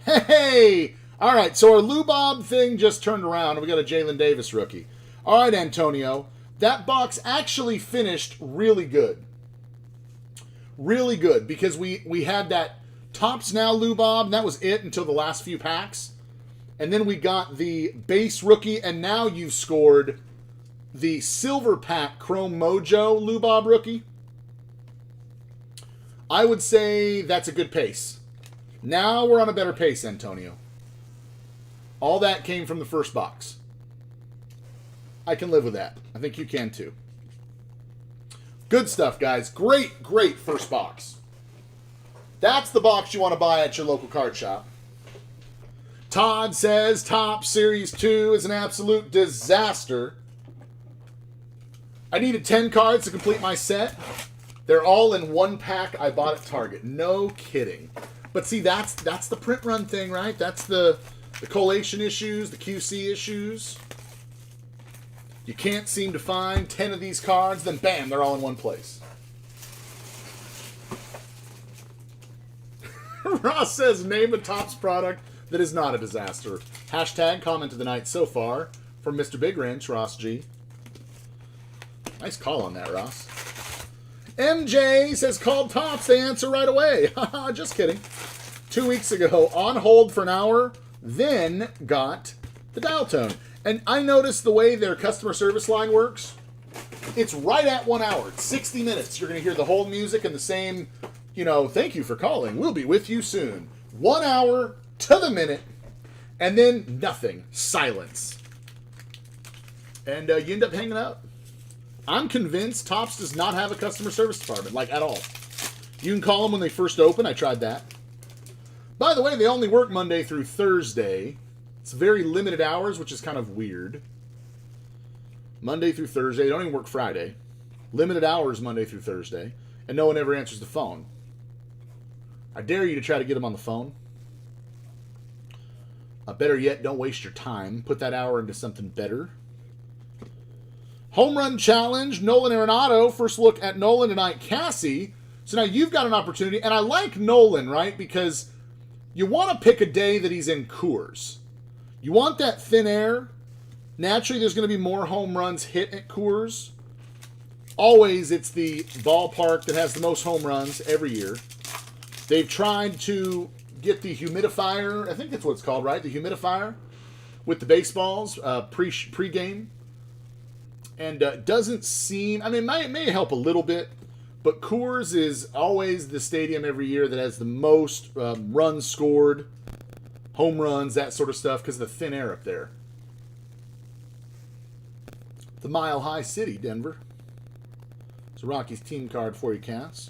Hey! All right, so our Lou Bob thing just turned around, and we got a Jalen Davis rookie. All right, Antonio. That box actually finished really good. Really good, because we had that Topps Now Lou Bob, and that was it until the last few packs. And then we got the base rookie, and now you've scored the silver pack Chrome Mojo Lou Bob rookie. I would say that's a good pace. Now we're on a better pace, Antonio. All that came from the first box. I can live with that. I think you can too. Good stuff, guys. Great, great first box. That's the box you want to buy at your local card shop. Todd says Topps Series 2 is an absolute disaster. I needed 10 cards to complete my set. They're all in 1 pack I bought at Target. No kidding. But see, that's the print run thing, right? That's the collation issues, the QC issues. You can't seem to find 10 of these cards, then bam, they're all in one place. Ross says, name a Topps product that is not a disaster. Hashtag comment of the night so far from Mr. Big Wrench, Ross G. Nice call on that, Ross. MJ says, called Topps, they answer right away. Haha, just kidding. 2 weeks ago, on hold for an hour, then got the dial tone. And I noticed the way their customer service line works. It's right at 1 hour. It's 60 minutes. You're going to hear the whole music and the same, thank you for calling. We'll be with you soon. 1 hour to the minute. And then nothing. Silence. And you end up hanging up. I'm convinced Topps does not have a customer service department, like at all. You can call them when they first open. I tried that. By the way, they only work Monday through Thursday. It's very limited hours, which is kind of weird. Monday through Thursday. They don't even work Friday. Limited hours Monday through Thursday. And no one ever answers the phone. I dare you to try to get them on the phone. Better yet, don't waste your time. Put that hour into something better. Home Run Challenge, Nolan Arenado. First look at Nolan tonight, Cassie. So now you've got an opportunity. And I like Nolan, right? Because you want to pick a day that he's in Coors. You want that thin air. Naturally, there's going to be more home runs hit at Coors. Always, it's the ballpark that has the most home runs every year. They've tried to get the humidifier, I think that's what it's called, right? The humidifier with the baseballs pre-game. And doesn't seem, it may help a little bit, but Coors is always the stadium every year that has the most runs scored, home runs, that sort of stuff, because of the thin air up there. The Mile High City, Denver. It's a Rockies team card for you, Cass.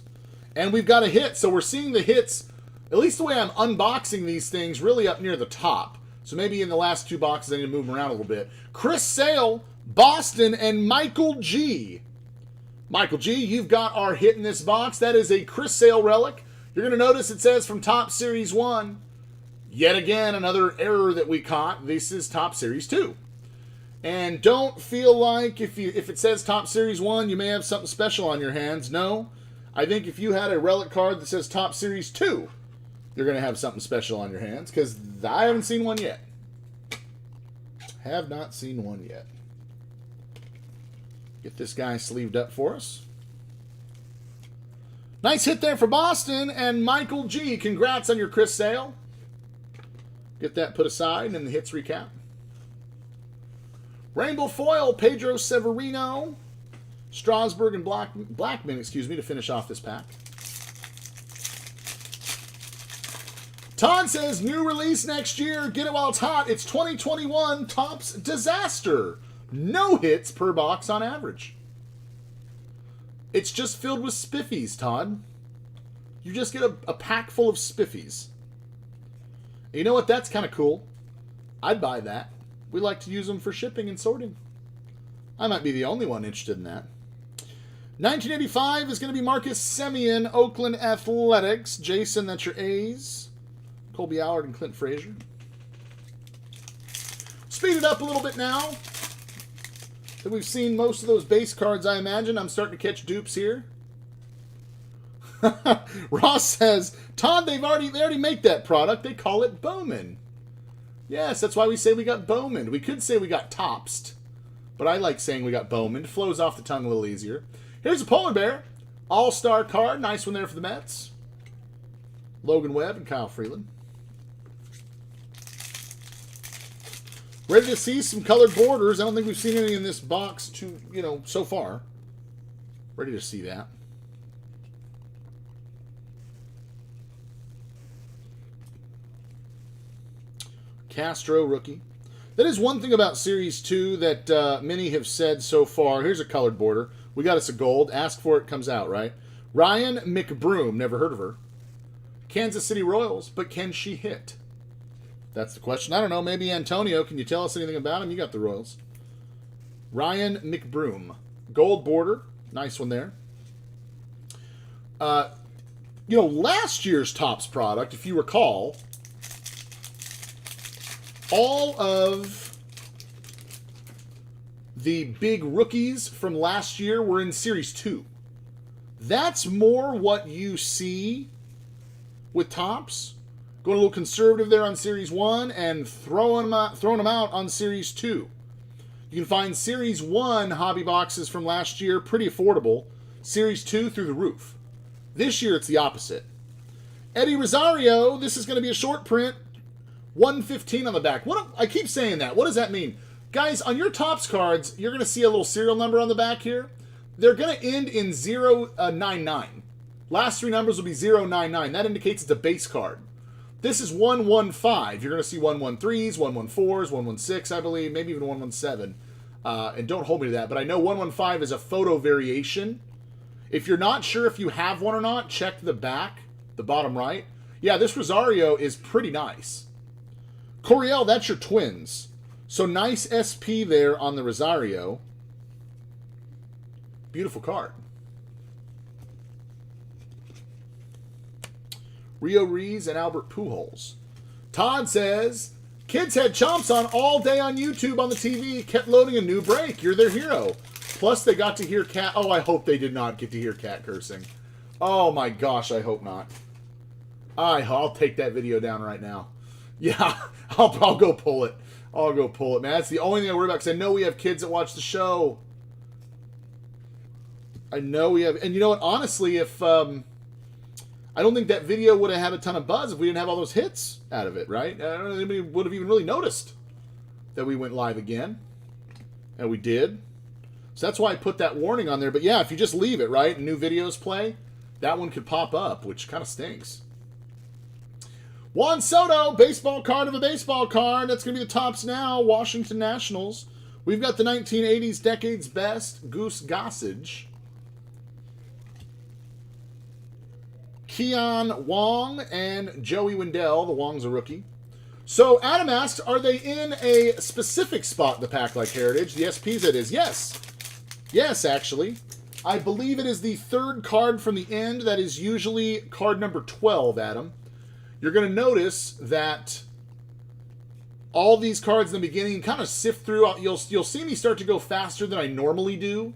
And we've got a hit, so we're seeing the hits, at least the way I'm unboxing these things, really up near the top. So maybe in the last 2 boxes I need to move them around a little bit. Chris Sale, Boston, and Michael G. Michael G, you've got our hit in this box. That is a Chris Sale relic. You're going to notice it says from Topps Series 1. Yet again, another error that we caught. This is Topps Series 2. And don't feel like if it says Topps Series 1, you may have something special on your hands. No. I think if you had a relic card that says Topps Series 2, you're going to have something special on your hands, because I haven't seen one yet. Have not seen one yet. Get this guy sleeved up for us. Nice hit there for Boston, and Michael G. Congrats on your Chris Sale. Get that put aside in the hits recap. Rainbow Foil, Pedro Severino, Strasburg, and Blackman, to finish off this pack. Todd says, new release next year. Get it while it's hot. It's 2021 Topps Disaster. No hits per box on average. It's just filled with spiffies, Todd. You just get a pack full of spiffies. And you know what? That's kind of cool. I'd buy that. We like to use them for shipping and sorting. I might be the only one interested in that. 1985 is going to be Marcus Semien, Oakland Athletics. Jason, that's your A's. Colby Allard and Clint Frazier. Speed it up a little bit now. That we've seen most of those base cards, I imagine. I'm starting to catch dupes here. Ross says, Todd, they already make that product. They call it Bowman. Yes, that's why we say we got Bowman. We could say we got Topsed, but I like saying we got Bowman. It flows off the tongue a little easier. Here's a Polar Bear. All-Star card. Nice one there for the Mets. Logan Webb and Kyle Freeland. Ready to see some colored borders. I don't think we've seen any in this box so far. Ready to see that. Castro rookie. That is one thing about Series 2 that many have said so far. Here's a colored border. We got us a gold. Ask for it, comes out, right? Ryan McBroom. Never heard of her. Kansas City Royals. But can she hit? That's the question. I don't know. Maybe Antonio. Can you tell us anything about him? You got the Royals. Ryan McBroom. Gold border. Nice one there. Last year's Topps product, if you recall, all of the big rookies from last year were in Series 2. That's more what you see with Topps. Going a little conservative there on Series 1 and throwing them out on Series 2. You can find Series 1 hobby boxes from last year pretty affordable. Series 2 through the roof. This year it's the opposite. Eddie Rosario, this is going to be a short print. 115 on the back. I keep saying that. What does that mean? Guys, on your Topps cards, you're going to see a little serial number on the back here. They're going to end in 099. Last three numbers will be 099. That indicates it's a base card. This is 115. You're going to see 113s, 114s, 116, I believe, maybe even 117. And don't hold me to that, but I know 115 is a photo variation. If you're not sure if you have one or not, check the back, the bottom right. Yeah, this Rosario is pretty nice. Coriel, that's your Twins. So nice SP there on the Rosario. Beautiful card. Rio Reese and Albert Pujols. Todd says, kids had chomps on all day on YouTube on the TV, kept loading a new break. You're their hero. Plus they got to hear cat. Oh, I hope they did not get to hear cat cursing. Oh my gosh, I hope not. I'll take that video down right now. Yeah, I'll go pull it. I'll go pull it, man. That's the only thing I worry about because I know we have kids that watch the show. I know we have, and you know what? Honestly, if I don't think that video would have had a ton of buzz if we didn't have all those hits out of it, right? I don't know if anybody would have even really noticed that we went live again, and we did. So that's why I put that warning on there. But yeah, if you just leave it, right, and new videos play, that one could pop up, which kind of stinks. Juan Soto, baseball card of a baseball card. That's going to be the Topps now. Washington Nationals. We've got the 1980s Decade's Best, Goose Gossage. Keon Wong and Joey Wendell. The Wong's a rookie. So Adam asked, are they in a specific spot in the pack like Heritage? The SPs it is. Yes. Yes, actually. I believe it is the third card from the end. That is usually card number 12, Adam. You're going to notice that all these cards in the beginning kind of sift through. You'll see me start to go faster than I normally do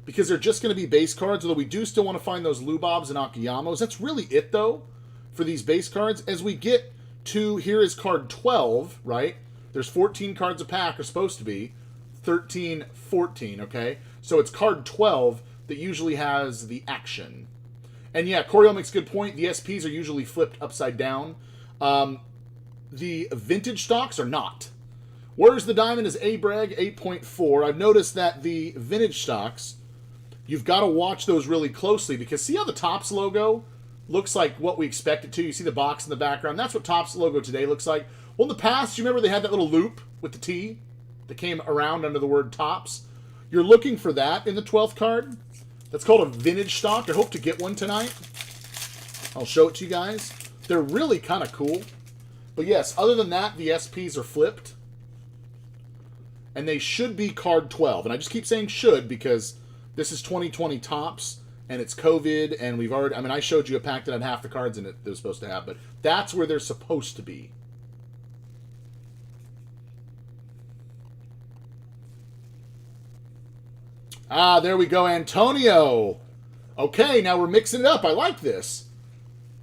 because they're just going to be base cards, although we do still want to find those Lubobs and Akiyamos. That's really it, though, for these base cards. As we get to, here is card 12, right? There's 14 cards a pack, are supposed to be. 13, 14, okay? So it's card 12 that usually has the action. And yeah, Coriel makes a good point. The SPs are usually flipped upside down. The vintage stocks are not. Where's the Diamond is A-Breg 8.4. I've noticed that the vintage stocks, you've got to watch those really closely because see how the Topps logo looks like what we expect it to? You see the box in the background? That's what Topps logo today looks like. Well, in the past, you remember they had that little loop with the T that came around under the word Topps? You're looking for that in the 12th card. That's called a vintage stock. I hope to get one tonight. I'll show it to you guys. They're really kind of cool. But yes, other than that, the SPs are flipped. And they should be card 12. And I just keep saying should because this is 2020 Topps, and it's COVID, and we've already... I mean, I showed you a pack that had half the cards in it that was supposed to have, but that's where they're supposed to be. Ah, there we go, Antonio. Okay, now we're mixing it up. I like this.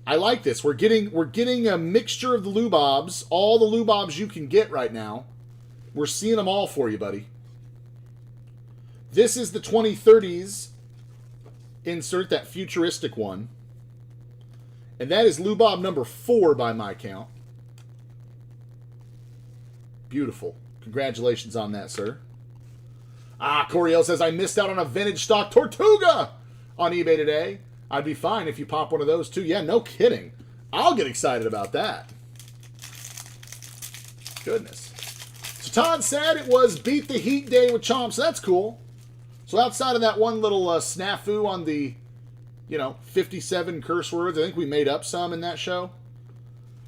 I like this. We're getting a mixture of the Lubobs, all the Lubobs you can get right now. We're seeing them all for you, buddy. This is the 2030s. Insert that futuristic one. And that is Lubob number 4 by my count. Beautiful. Congratulations on that, sir. Ah, Coriel says, I missed out on a vintage stock Tortuga on eBay today. I'd be fine if you pop one of those too. Yeah, no kidding. I'll get excited about that. Goodness. So Todd said it was Beat the Heat Day with Chomps. So that's cool. So outside of that one little snafu on the, 57 curse words, I think we made up some in that show.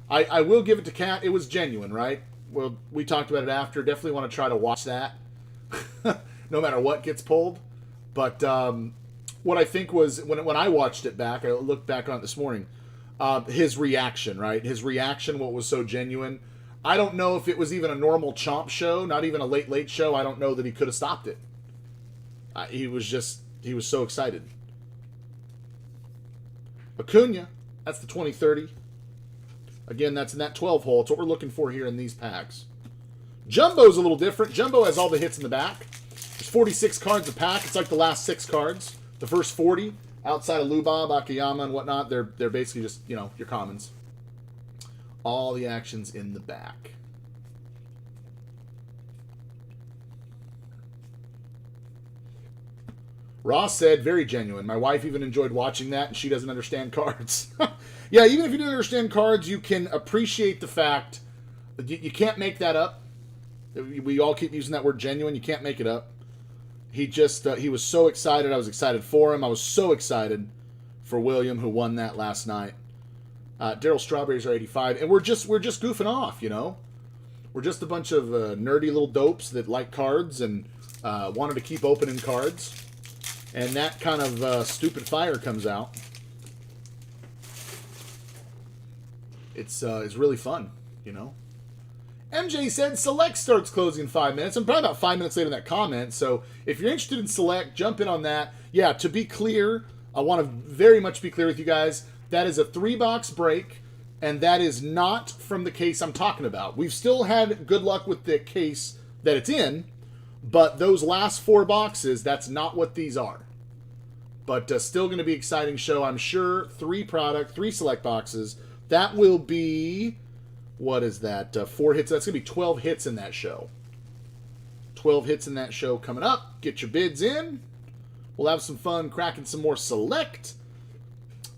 I will give it to Kat. It was genuine, right? Well, we talked about it after. Definitely want to try to watch that. No matter what gets pulled. But what I think was, when I watched it back, I looked back on it this morning, his reaction, right? His reaction, what was so genuine. I don't know if it was even a normal Chomp show, not even a late show. I don't know that he could have stopped it. He was so excited. Acuna, that's the 2030. Again, that's in that 12 hole. It's what we're looking for here in these packs. Jumbo's a little different. Jumbo has all the hits in the back. There's 46 cards a pack. It's like the last 6 cards. The first 40, outside of Lubob, Akiyama, and whatnot, they're basically just, your commons. All the action's in the back. Ross said, very genuine. My wife even enjoyed watching that, and she doesn't understand cards. Yeah, even if you don't understand cards, you can appreciate the fact that you can't make that up. We all keep using that word genuine. You can't make it up. He just, he was so excited. I was excited for him. I was so excited for William, who won that last night. Daryl Strawberries are 85. And we're just goofing off, We're just a bunch of nerdy little dopes that like cards and wanted to keep opening cards. And that kind of stupid fire comes out. It's really fun, MJ said Select starts closing in 5 minutes. I'm probably about 5 minutes late in that comment. So if you're interested in Select, jump in on that. Yeah, to be clear, I want to very much be clear with you guys. That is a 3-box break, and that is not from the case I'm talking about. We've still had good luck with the case that it's in, but those last 4 boxes, that's not what these are. But still going to be an exciting show, I'm sure. 3 select boxes. That will be, what is that? 4 hits. That's going to be 12 hits in that show. 12 hits in that show coming up. Get your bids in. We'll have some fun cracking some more Select.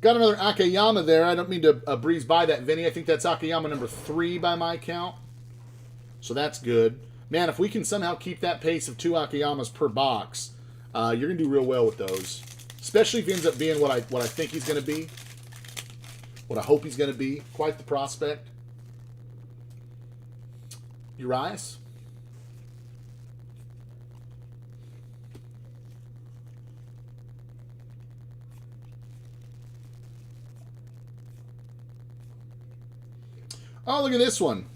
Got another Akiyama there. I don't mean to breeze by that, Vinny. I think that's Akiyama number 3 by my count. So that's good. Man, if we can somehow keep that pace of 2 Akiyamas per box, you're going to do real well with those. Especially if he ends up being what I think he's going to be. What I hope he's going to be. Quite the prospect. Urias. Oh, look at this one.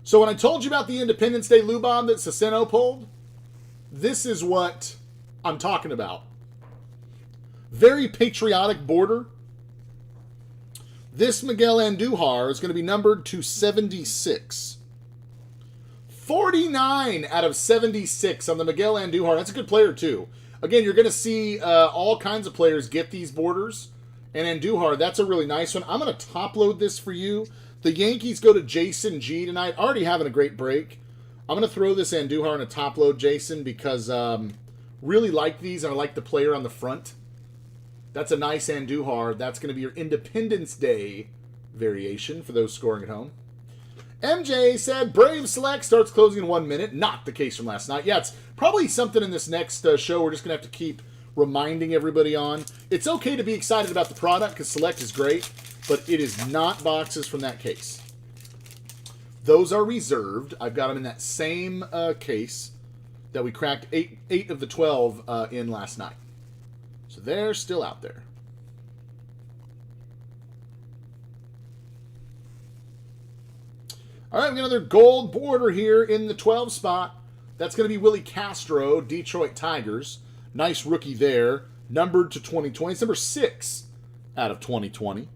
So when I told you about the Independence Day Lubob that Saseno pulled, this is what I'm talking about. Very patriotic border. This Miguel Andujar is going to be numbered to 76. 49 out of 76 on the Miguel Andujar. That's a good player, too. Again, you're going to see all kinds of players get these borders. And Andujar, that's a really nice one. I'm going to top load this for you. The Yankees go to Jason G tonight. Already having a great break. I'm going to throw this Andujar in a top load, Jason, because really like these, and I like the player on the front. That's a nice Andujar. That's going to be your Independence Day variation for those scoring at home. MJ said, Brave Select starts closing in 1 minute. Not the case from last night. Yeah, it's probably something in this next show we're just going to have to keep reminding everybody on. It's okay to be excited about the product because Select is great, but it is not boxes from that case. Those are reserved. I've got them in that same case that we cracked 8 of the 12 in last night. So they're still out there. All right, we got another gold border here in the 12 spot. That's going to be Willie Castro, Detroit Tigers. Nice rookie there. Numbered to 2020. It's number 6 out of 2020.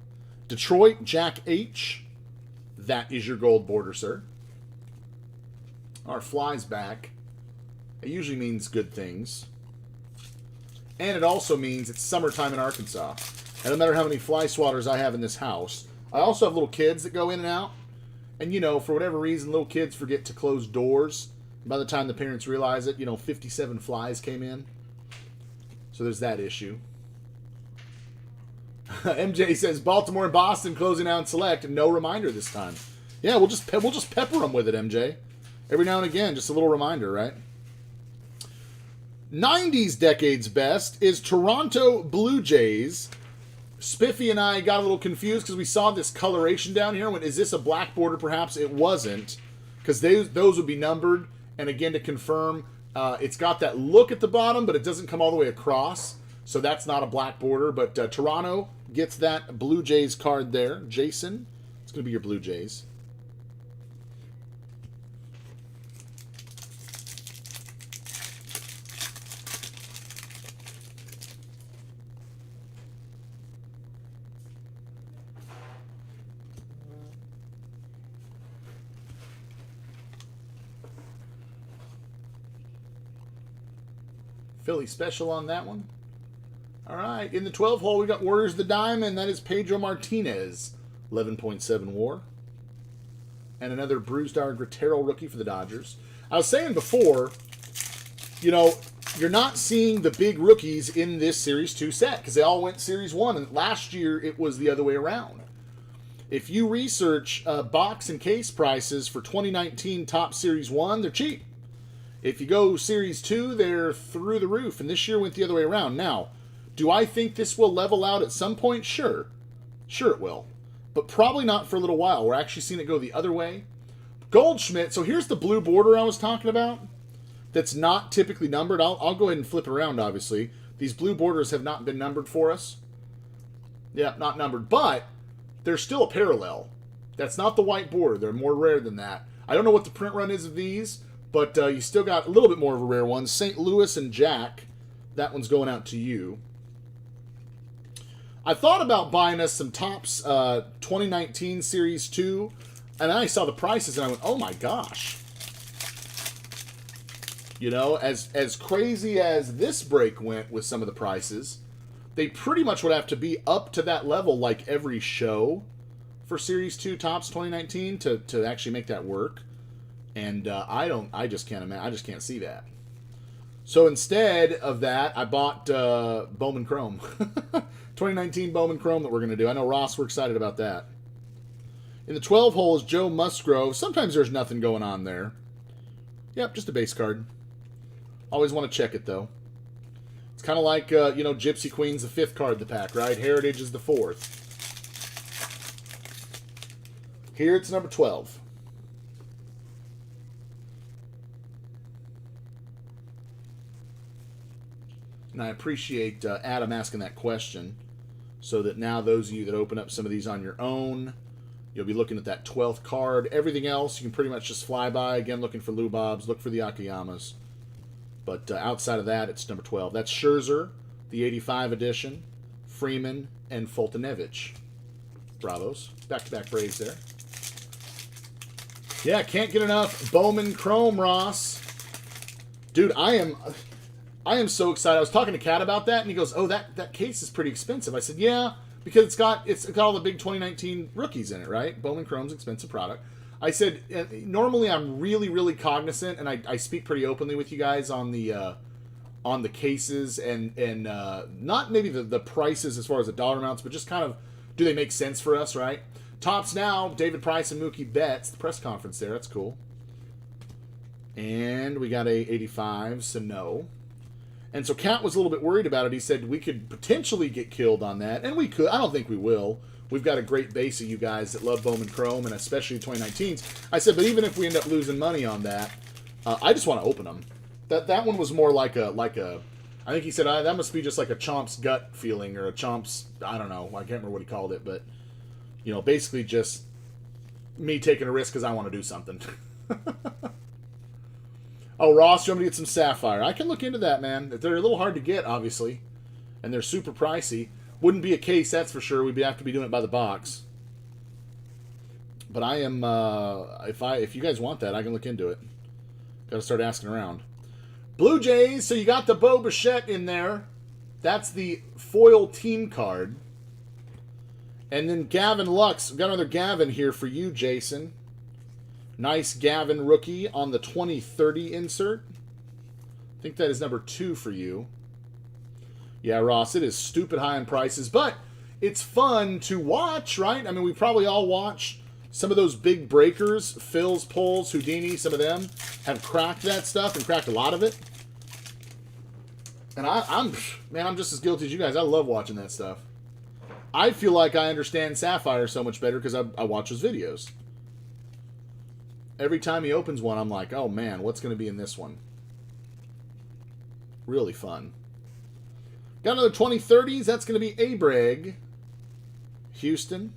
Detroit, Jack H. That is your gold border, sir. Our fly's back. It usually means good things. And it also means it's summertime in Arkansas. And no matter how many fly swatters I have in this house, I also have little kids that go in and out. And, you know, for whatever reason, little kids forget to close doors. By the time the parents realize it, 57 flies came in. So there's that issue. MJ says Baltimore and Boston closing out select, and no reminder this time. Yeah, we'll just pepper them with it, MJ. Every now and again, just a little reminder, right? 90s decade's best is Toronto Blue Jays. Spiffy and I got a little confused because we saw this coloration down here. Went, is this a black border? Perhaps it wasn't, because those would be numbered. And again, to confirm, it's got that look at the bottom, but it doesn't come all the way across. So that's not a black border. But Toronto gets that Blue Jays card there. Jason, it's going to be your Blue Jays. Philly special on that one. All right, in the 12 hole, we got Warriors of the Diamond. That is Pedro Martinez, 11.7 WAR. And another Bruce-Dar Gratero rookie for the Dodgers. I was saying before, you're not seeing the big rookies in this Series 2 set because they all went Series 1. And last year, it was the other way around. If you research box and case prices for 2019 Top Series 1, they're cheap. If you go Series 2, they're through the roof, and this year went the other way around. Now, do I think this will level out at some point? Sure. Sure it will. But probably not for a little while. We're actually seeing it go the other way. Goldschmidt, so here's the blue border I was talking about that's not typically numbered. I'll go ahead and flip it around, obviously. These blue borders have not been numbered for us. Yeah, not numbered, but there's still a parallel. That's not the white border. They're more rare than that. I don't know what the print run is of these, but you still got a little bit more of a rare one. St. Louis and Jack. That one's going out to you. I thought about buying us some Topps 2019 Series 2. And then I saw the prices and I went, oh my gosh. As crazy as this break went with some of the prices, they pretty much would have to be up to that level like every show for Series 2 Topps 2019 to actually make that work. And I just can't imagine. I just can't see that. So instead of that, I bought Bowman Chrome. 2019 Bowman Chrome that we're going to do. I know, Ross, we're excited about that. In the 12 hole is Joe Musgrove. Sometimes there's nothing going on there. Yep, just a base card. Always want to check it, though. It's kind of like, Gypsy Queen's the 5th card of the pack, right? Heritage is the 4th. Here it's number 12. And I appreciate Adam asking that question so that now those of you that open up some of these on your own, you'll be looking at that 12th card. Everything else, you can pretty much just fly by. Again, looking for Lou Bobs, look for the Akayamas. But outside of that, it's number 12. That's Scherzer, the 85 edition, Freeman, and Fultonevich. Bravos. Back-to-back Braves there. Yeah, can't get enough Bowman Chrome, Ross. Dude, I am so excited. I was talking to Kat about that, and he goes, oh, that case is pretty expensive. I said, yeah, because it's got all the big 2019 rookies in it, right? Bowman Chrome's expensive product. I said, normally I'm really, really cognizant, and I speak pretty openly with you guys on the cases and not maybe the prices as far as the dollar amounts, but just kind of, do they make sense for us, right? Topps now, David Price and Mookie Betts, the press conference there. That's cool. And we got a 85, so no. And so Cat was a little bit worried about it. He said we could potentially get killed on that, and we could. I don't think we will. We've got a great base of you guys that love Bowman Chrome, and especially 2019s. I said, but even if we end up losing money on that, I just want to open them. That one was more like a. I think he said that must be just like a Chomp's gut feeling, or a Chomp's, I don't know. I can't remember what he called it, but basically just me taking a risk because I want to do something. Oh, Ross, you want me to get some Sapphire? I can look into that, man. They're a little hard to get, obviously, and they're super pricey. Wouldn't be a case, that's for sure. We'd have to be doing it by the box. But I am, if you guys want that, I can look into it. Got to start asking around. Blue Jays, so you got the Bo Bichette in there. That's the foil team card. And then Gavin Lux. We've got another Gavin here for you, Jason. Nice Gavin rookie on the 2030 insert. I think that is number 2 for you. Yeah, Ross, it is stupid high in prices, but it's fun to watch, right? I mean, we probably all watch some of those big breakers, Phil's pulls, Houdini, some of them have cracked that stuff and cracked a lot of it. And I'm just as guilty as you guys. I love watching that stuff. I feel like I understand Sapphire so much better because I watch his videos. Every time he opens one, I'm like, oh man, what's going to be in this one? Really fun. Got another 2030s. That's going to be Abreg, Houston,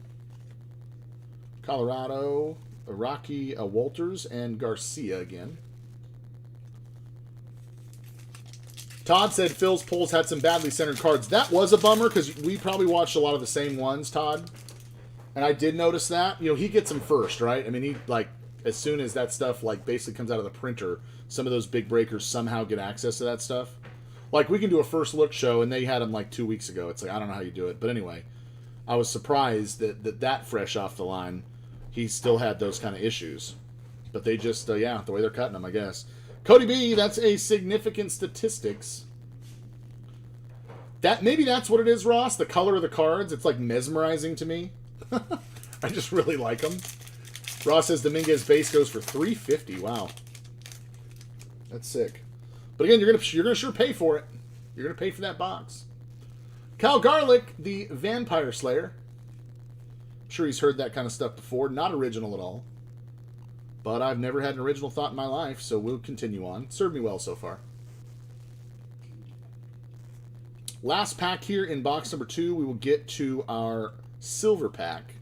Colorado, Rocky Walters, and Garcia again. Todd said Phil's pulls had some badly centered cards. That was a bummer because we probably watched a lot of the same ones, Todd. And I did notice that. He gets them first, right? I mean, he, as soon as that stuff, basically comes out of the printer, some of those big breakers somehow get access to that stuff. We can do a first look show, and they had them 2 weeks ago. It's I don't know how you do it. But anyway, I was surprised that fresh off the line, he still had those kind of issues. But they just, the way they're cutting them, I guess. Cody B, that's a significant statistics. Maybe that's what it is, Ross. The color of the cards, it's mesmerizing to me. I just really like them. Ross says Dominguez base goes for $350. Wow, that's sick. But again, you're gonna sure pay for it. You're gonna pay for that box. Cal Garlic, the Vampire Slayer. I'm sure he's heard that kind of stuff before. Not original at all. But I've never had an original thought in my life, so we'll continue on. Served me well so far. Last pack here in box number 2, we will get to our silver pack.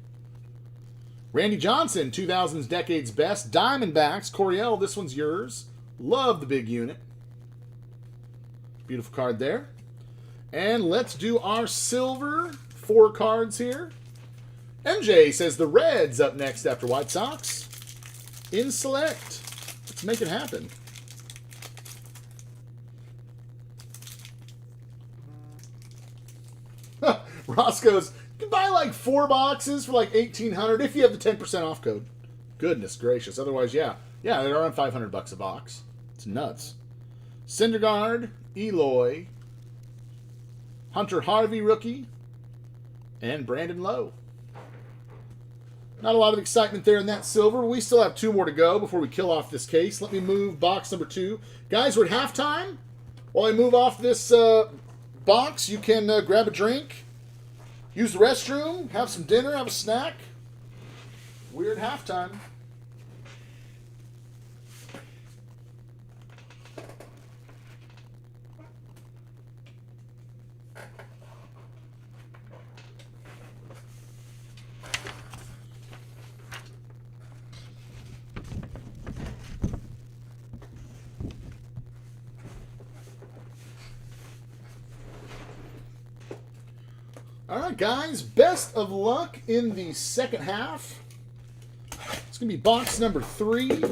Randy Johnson, 2000's Decade's Best. Diamondbacks. Coriel, this one's yours. Love the big unit. Beautiful card there. And let's do our silver 4 cards here. MJ says the Reds up next after White Sox. In select. Let's make it happen. Ross goes, you can buy 4 boxes for $1,800 if you have the 10% off code. Goodness gracious. Otherwise, yeah, they're around $500 a box. It's nuts. Syndergaard, Eloy, Hunter Harvey rookie, and Brandon Lowe. Not a lot of excitement there in that silver. We still have 2 more to go before we kill off this case. Let me move box number 2. Guys, we're at halftime. While I move off this box, you can grab a drink, use the restroom, have some dinner, have a snack. We're at halftime. All right, guys, best of luck in the second half. It's going to be box number 3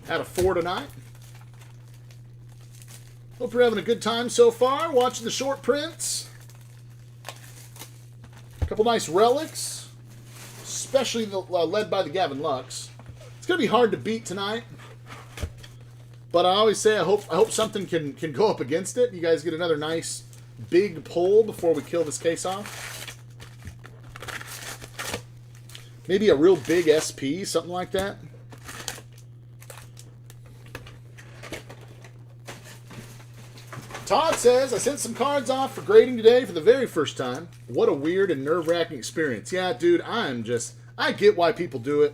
out of 4 tonight. Hope you're having a good time so far, watching the short prints. A couple nice relics, especially led by the Gavin Lux. It's going to be hard to beat tonight, but I always say I hope something can go up against it. You guys get another nice big pull before we kill this case off. Maybe a real big SP, something like that. Todd says, I sent some cards off for grading today for the very first time. What a weird and nerve-wracking experience. Yeah, dude, I get why people do it.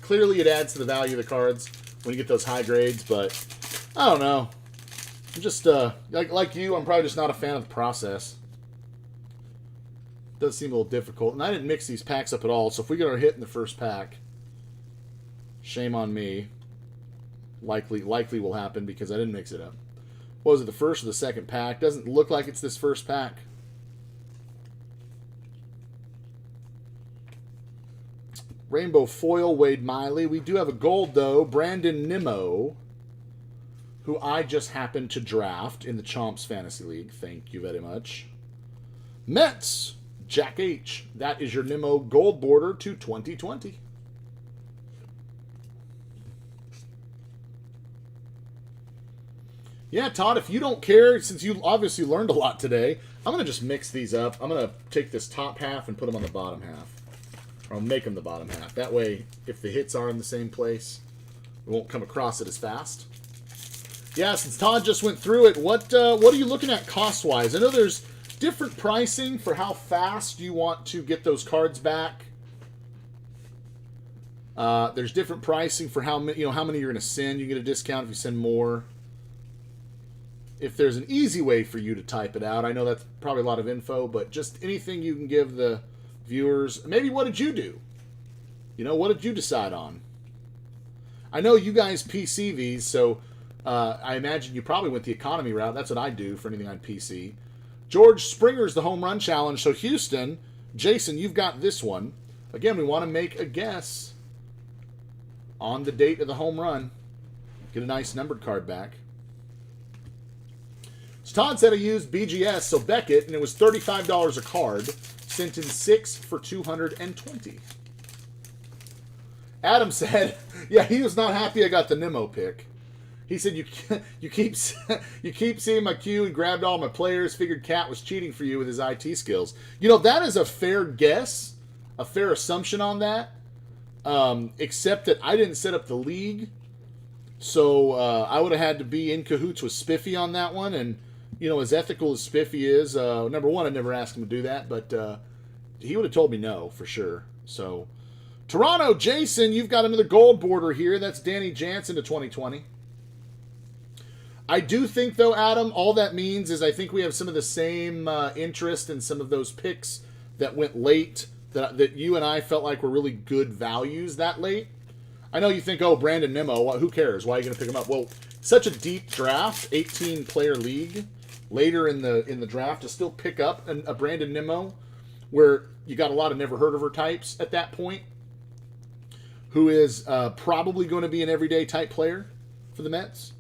Clearly it adds to the value of the cards when you get those high grades, but I don't know. I'm just, like you, I'm probably just not a fan of the process. It does seem a little difficult. And I didn't mix these packs up at all, so if we get our hit in the first pack, shame on me. Likely will happen because I didn't mix it up. What was it, the first or the second pack? Doesn't look like it's this first pack. Rainbow Foil, Wade Miley. We do have a gold, though. Brandon Nimmo, who I just happened to draft in the Chomps Fantasy League. Thank you very much. Mets, Jack H. That is your Nimmo gold border to 2020. Yeah, Todd, if you don't care, since you obviously learned a lot today, I'm going to just mix these up. I'm going to take this top half and put them on the bottom half. Or I'll make them the bottom half. That way, if the hits are in the same place, we won't come across it as fast. Yeah, since Todd just went through it, what are you looking at cost-wise? I know there's different pricing for how fast you want to get those cards back. There's different pricing for how many you're going to send. You get a discount if you send more. If there's an easy way for you to type it out, I know that's probably a lot of info, but just anything you can give the viewers. Maybe what did you do? What did you decide on? I know you guys PC these, so I imagine you probably went the economy route. That's what I do for anything on PC. George Springer's the home run challenge. So Houston, Jason, you've got this one. Again, we want to make a guess on the date of the home run. Get a nice numbered card back. So Todd said I used BGS, so Beckett, and it was $35 a card. Sent in 6 for $220. Adam said, yeah, he was not happy I got the Nimmo pick. He said, you keep seeing my queue and grabbed all my players, figured Cat was cheating for you with his IT skills. That is a fair guess, a fair assumption on that, except that I didn't set up the league, so I would have had to be in cahoots with Spiffy on that one, and as ethical as Spiffy is, number one, I never asked him to do that, but he would have told me no, for sure. So, Toronto, Jason, you've got another gold border here. That's Danny Jansen to 2020. I do think, though, Adam, all that means is I think we have some of the same interest in some of those picks that went late, that you and I felt like were really good values that late. I know you think, oh, Brandon Nimmo, who cares? Why are you going to pick him up? Well, such a deep draft, 18-player league, later in the draft, to still pick up a Brandon Nimmo, where you got a lot of never-heard-of-her types at that point, who is probably going to be an everyday type player for the Mets.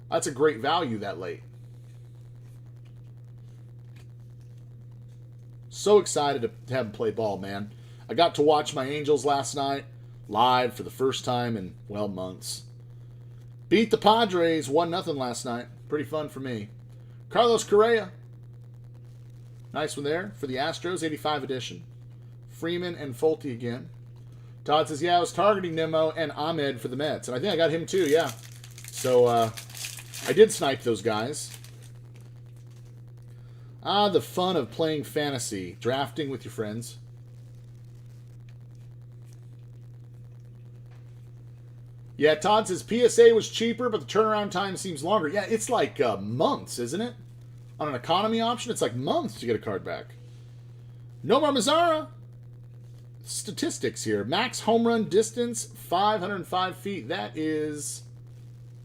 That's a great value that late. So excited to have him play ball, man. I got to watch my Angels last night live for the first time in, months. Beat the Padres 1-0 last night. Pretty fun for me. Carlos Correa. Nice one there for the Astros, 85 edition. Freeman and Fulte again. Todd says, yeah, I was targeting Nimmo and Ahmed for the Mets. And I think I got him too, yeah. So, I did snipe those guys. The fun of playing fantasy. Drafting with your friends. Yeah, Todd says PSA was cheaper, but the turnaround time seems longer. Yeah, it's like months, isn't it? On an economy option, it's like months to get a card back. Nomar Mazara. Statistics here. Max home run distance, 505 feet. That is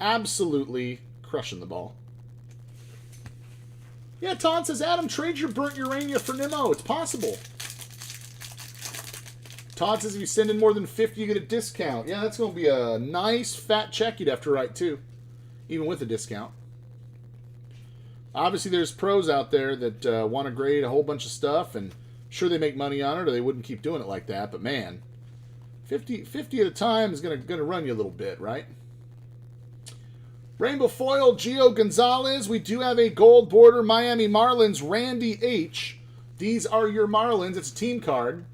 absolutely crushing the ball. Yeah, Todd says, Adam, trade your burnt Urania for Nimmo. It's possible. Todd says if you send in more than 50, you get a discount. Yeah, that's going to be a nice fat check you'd have to write, too, even with a discount. Obviously, there's pros out there that want to grade a whole bunch of stuff, and sure they make money on it, or they wouldn't keep doing it like that. But, man, 50 at a time is going to run you a little bit, right? Rainbow Foil, Gio Gonzalez. We do have a gold border Miami Marlins, Randy H. These are your Marlins. It's a team card.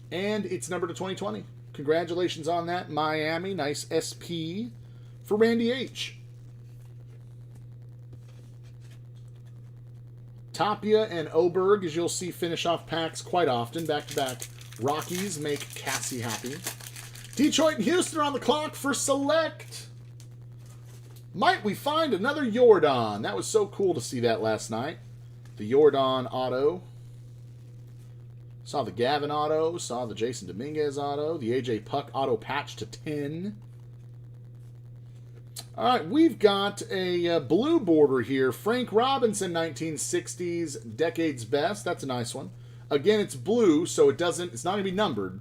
And it's numbered to 2020. Congratulations on that, Miami. Nice SP for Randy H. Tapia and Oberg, as you'll see, finish off packs quite often. Back-to-back Rockies make Cassie happy. Detroit and Houston are on the clock for select. Might we find another Jordan? That was so cool to see that last night. The Jordan auto. Saw the Gavin auto. Saw the Jason Dominguez auto. The AJ Puck auto patch to 10. All right, we've got a blue border here. Frank Robinson, 1960s, Decade's Best. That's a nice one. Again, it's blue, so it's not going to be numbered.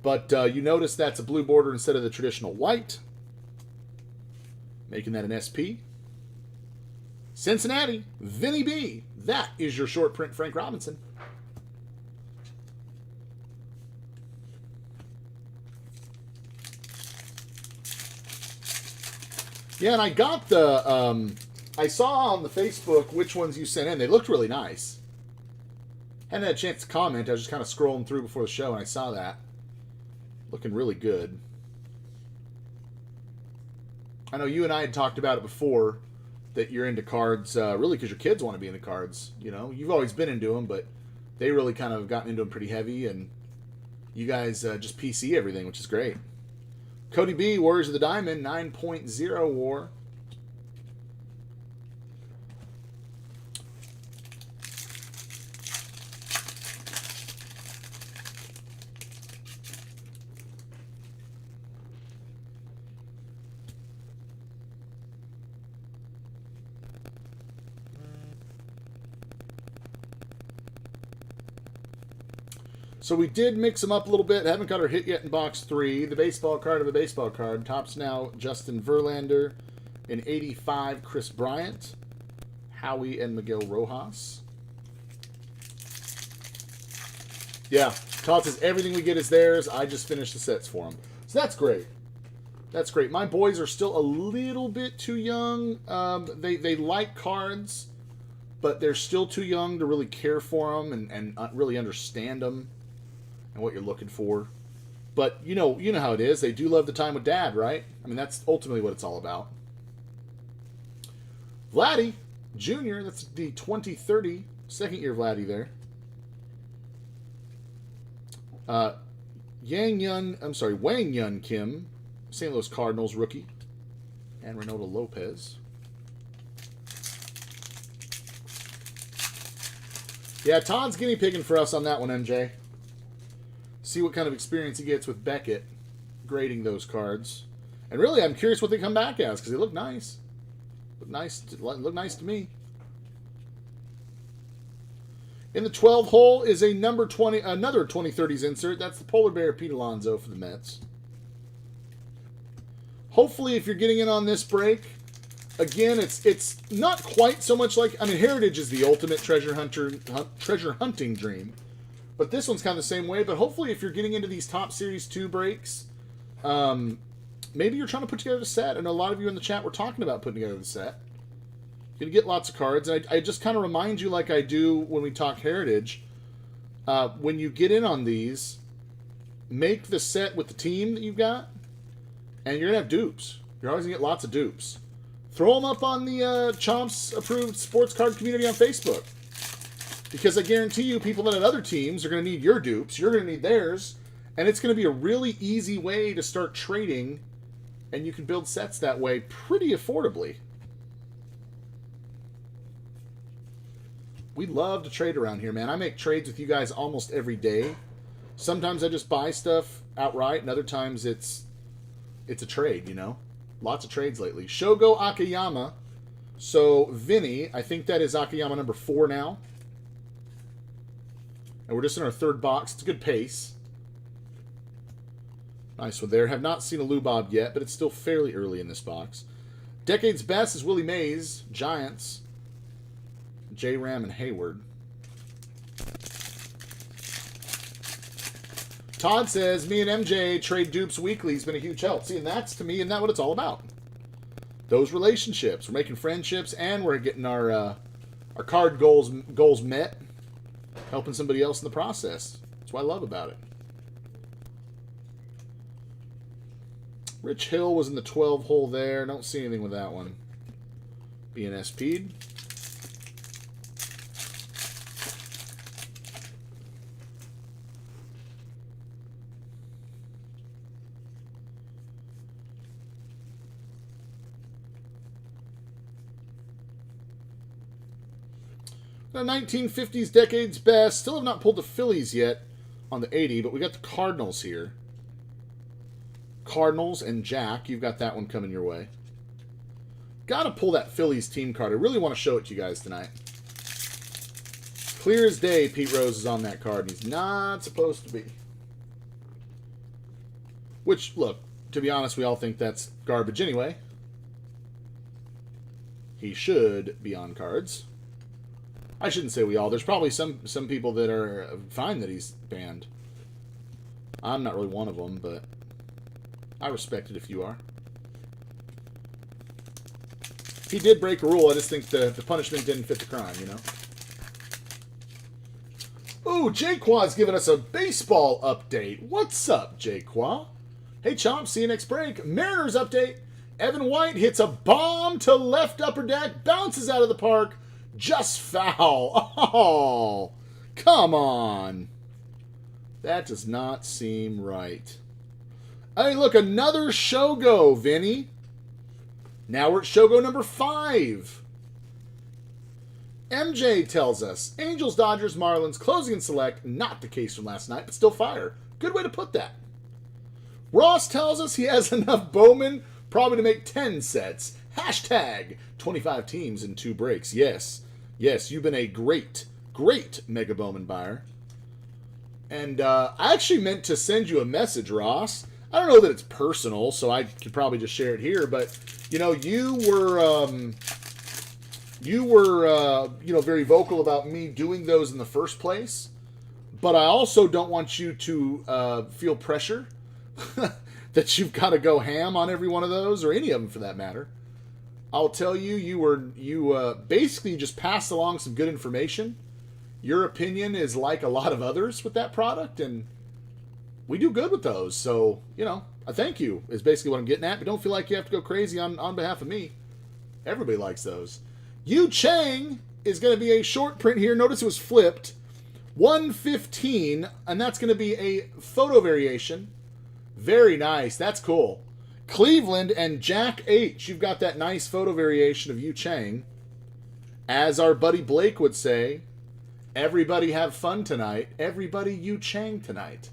But you notice that's a blue border instead of the traditional white. Making that an SP. Cincinnati, Vinny B. That is your short print Frank Robinson. Yeah, and I got the, I saw on the Facebook which ones you sent in. They looked really nice. Hadn't had a chance to comment. I was just kind of scrolling through before the show, and I saw that. Looking really good. I know you and I had talked about it before, that you're into cards, really because your kids want to be into cards. You know, you've always been into them, but they really kind of gotten into them pretty heavy, and you guys just PC everything, which is great. Cody B, Warriors of the Diamond, 9.0 War. So we did mix them up a little bit. Haven't got our hit yet in box 3. The baseball card of a baseball card. Tops now Justin Verlander. In 85, Chris Bryant. Howie and Miguel Rojas. Yeah, Todd says everything we get is theirs. I just finished the sets for them. So that's great. That's great. My boys are still a little bit too young. They like cards, but they're still too young to really care for them and really understand them. And what you're looking for. But you know how it is. They do love the time with Dad, right? I mean, that's ultimately what it's all about. Vladdy Jr., that's the 2030 second year Vladdy there. Wang Yun Kim, St. Louis Cardinals rookie. And Reynaldo Lopez. Yeah, Todd's guinea pigging for us on that one, MJ. See what kind of experience he gets with Beckett grading those cards. And really, I'm curious what they come back as, because they look nice. Look nice to me. In the 12 hole is a number 20, another 2030s insert. That's the Polar Bear Pete Alonso for the Mets. Hopefully, if you're getting in on this break, again, it's not quite so much like, I mean, Heritage is the ultimate treasure hunting dream. But this one's kind of the same way. But hopefully, if you're getting into these Top Series 2 breaks, maybe you're trying to put together a set. I know a lot of you in the chat were talking about putting together the set. You're going to get lots of cards. And I just kind of remind you, like I do when we talk Heritage, when you get in on these, make the set with the team that you've got, and you're going to have dupes. You're always going to get lots of dupes. Throw them up on the Chomps Approved Sports Card Community on Facebook. Because I guarantee you, people that have other teams are going to need your dupes. You're going to need theirs. And it's going to be a really easy way to start trading. And you can build sets that way pretty affordably. We love to trade around here, man. I make trades with you guys almost every day. Sometimes I just buy stuff outright. And other times it's a trade, you know. Lots of trades lately. Shogo Akiyama. So, Vinny, I think that is Akiyama number 4 now. And we're just in our 3rd box. It's a good pace. Nice one there. Have not seen a Lubob yet, but it's still fairly early in this box. Decade's Best is Willie Mays, Giants. J-Ram and Hayward. Todd says, me and MJ trade dupes weekly. Has been a huge help. See, and that's, to me, isn't that what it's all about? Those relationships. We're making friendships, and we're getting our card goals met. Helping somebody else in the process. That's what I love about it. Rich Hill was in the 12 hole there. Don't see anything with that one. Being SP'd. The 1950s decades best. Still have not pulled the Phillies yet on the 80, but we got the Cardinals here. Cardinals and Jack. You've got that one coming your way. Got to pull that Phillies team card. I really want to show it to you guys tonight. Clear as day, Pete Rose is on that card, and he's not supposed to be. Which, look, to be honest, we all think that's garbage anyway. He should be on cards. I shouldn't say we all. There's probably some people that are fine that he's banned. I'm not really one of them, but I respect it if you are. He did break a rule. I just think the punishment didn't fit the crime, you know? Ooh, Jaqua's giving us a baseball update. What's up, Jaqua? Hey, Chomp, see you next break. Mariners update. Evan White hits a bomb to left upper deck, bounces out of the park, just foul. Oh, come on. That does not seem right. Hey, look, another Shogo, Vinny. Now we're at Shogo number 5. MJ tells us, Angels, Dodgers, Marlins, closing and select. Not the case from last night, but still fire. Good way to put that. Ross tells us he has enough Bowman probably to make 10 sets. Hashtag 25 teams in 2 breaks. Yes. Yes, you've been a great, great Mega Bowman buyer. And I actually meant to send you a message, Ross. I don't know that it's personal, so I could probably just share it here. But, you know, you were very vocal about me doing those in the first place. But I also don't want you to feel pressure that you've got to go ham on every one of those, or any of them for that matter. I'll tell you, you basically just passed along some good information. Your opinion is like a lot of others with that product, and we do good with those. So, you know, I thank you is basically what I'm getting at, but don't feel like you have to go crazy on behalf of me. Everybody likes those. Yu Chang is going to be a short print here. Notice it was flipped. 115, and that's going to be a photo variation. Very nice. That's cool. Cleveland and Jack H. You've got that nice photo variation of Yu Chang. As our buddy Blake would say, everybody have fun tonight. Everybody Yu Chang tonight.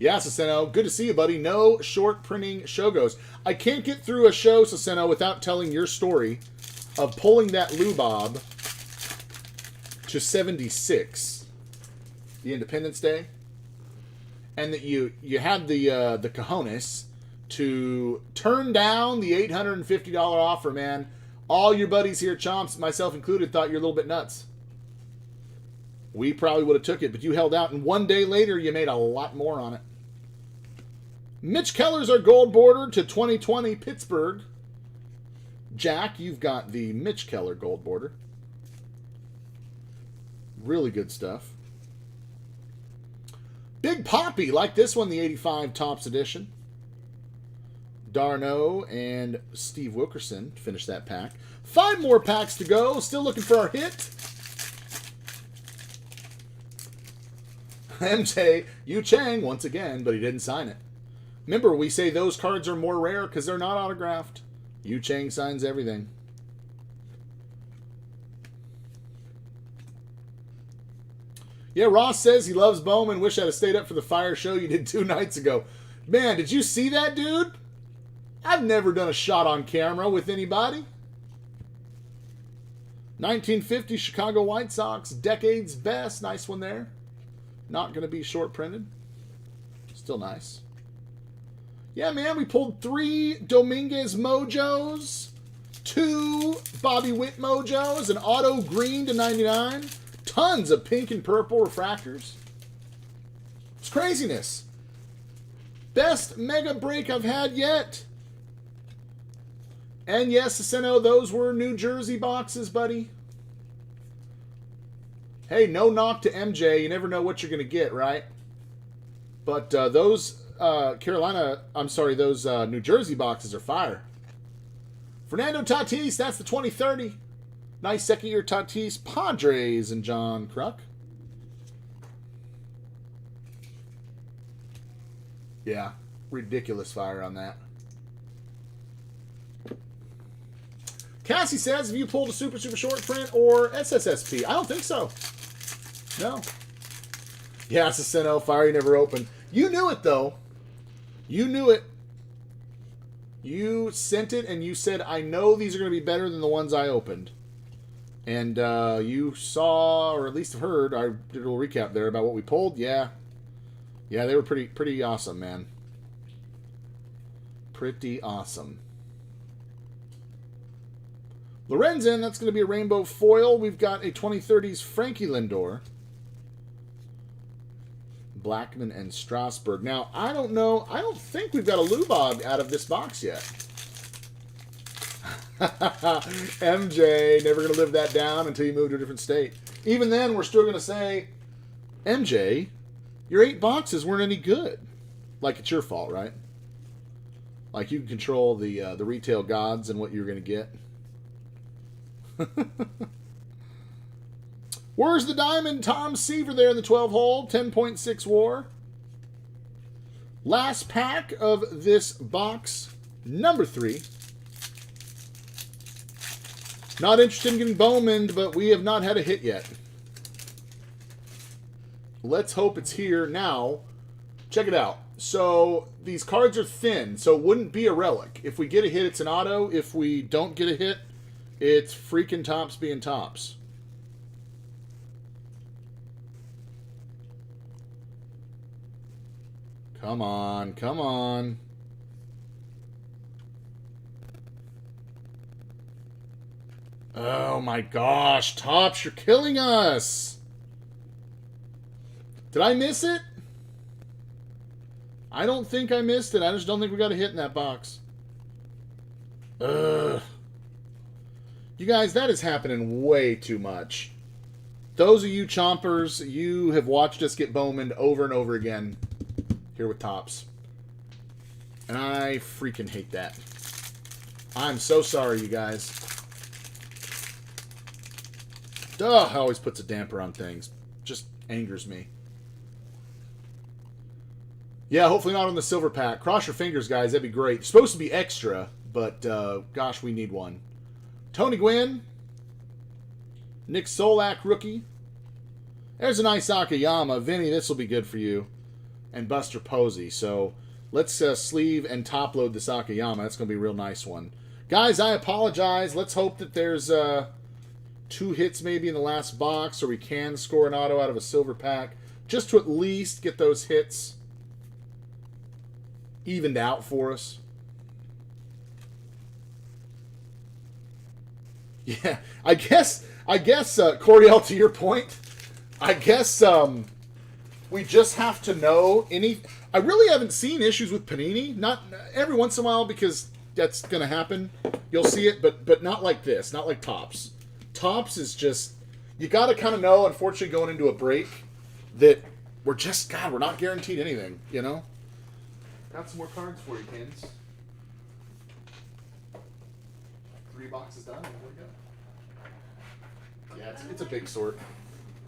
Yeah, Saseno. Good to see you, buddy. No short printing Shogos. I can't get through a show, Saseno, without telling your story of pulling that Lubob to 76. The Independence Day, and that you had the cojones to turn down the $850 offer, man. All your buddies here, Chomps, myself included, thought you're a little bit nuts. We probably would have took it, but you held out, and one day later, you made a lot more on it. Mitch Keller's our gold border to 2020 Pittsburgh. Jack, you've got the Mitch Keller gold border. Really good stuff. Big Poppy, like this one, the 85 Topps edition. Darno and Steve Wilkerson finish that pack. 5 more packs to go. Still looking for our hit. MJ, Yu Chang once again, but he didn't sign it. Remember, we say those cards are more rare because they're not autographed. Yu Chang signs everything. Yeah, Ross says he loves Bowman. Wish I'd have stayed up for the fire show you did 2 nights ago. Man, did you see that, dude? I've never done a shot on camera with anybody. 1950 Chicago White Sox, decades best. Nice one there. Not going to be short printed. Still nice. Yeah, man, we pulled 3 Dominguez Mojos, 2 Bobby Witt Mojos, an auto green to 99. Tons of pink and purple refractors. It's craziness. Best mega break I've had yet. And yes, Aseno, those were New Jersey boxes, buddy. Hey, no knock to MJ. You never know what you're going to get, right? But those those New Jersey boxes are fire. Fernando Tatis, that's the 2030. Nice second-year Tatis, Padres, and John Kruk. Yeah, ridiculous fire on that. Cassie says, have you pulled a super short print or SSSP? I don't think so. No. Yeah, Assassino, Fiery never opened. You knew it, though. You knew it. You sent it and you said, I know these are going to be better than the ones I opened. And you saw, or at least heard, I did a little recap there about what we pulled. Yeah. Yeah, they were pretty awesome, man. Pretty awesome. Lorenzen, that's going to be a rainbow foil. We've got a 2030s Frankie Lindor. Blackman and Strasburg. Now, I don't know. I don't think we've got a Lubog out of this box yet. MJ, never going to live that down until you move to a different state. Even then, we're still going to say, MJ, your 8 boxes weren't any good. Like, it's your fault, right? Like, you can control the retail gods and what you're going to get. Where's the diamond? Tom Seaver there in the 12 hole. 10.6 WAR. Last pack of this box, number 3. Not interested in getting Bowmaned, but we have not had a hit yet. Let's hope it's here now. Check it out. So these cards are thin, so it wouldn't be a relic. If we get a hit, it's an auto. If we don't get a hit, it's freaking Topps being Topps. Come on, come on. Oh my gosh, Topps, you're killing us. Did I miss it? I don't think I missed it. I just don't think we got a hit in that box. Ugh. You guys, that is happening way too much. Those of you chompers, you have watched us get Bowmaned over and over again here with Topps. And I freaking hate that. I'm so sorry, you guys. Ugh, always puts a damper on things. Just angers me. Yeah, hopefully not on the silver pack. Cross your fingers, guys. That'd be great. It's supposed to be extra, but gosh, we need one. Tony Gwynn. Nick Solak, rookie. There's a nice Akiyama. Vinny, this will be good for you. And Buster Posey. So let's sleeve and top load this Akiyama. That's going to be a real nice one. Guys, I apologize. Let's hope that there's 2 hits maybe in the last box, or we can score an auto out of a silver pack, just to at least get those hits evened out for us. Yeah, I guess, Coriel, to your point, I guess we just have to know any. I really haven't seen issues with Panini. Not every once in a while, because that's going to happen. You'll see it, but not like this. Not like Topps. Topps is just, you got to kind of know, unfortunately, going into a break, that we're just, God, we're not guaranteed anything, you know? Got some more cards for you, Kins. 3 boxes done. There we go. Yeah, it's a big sort.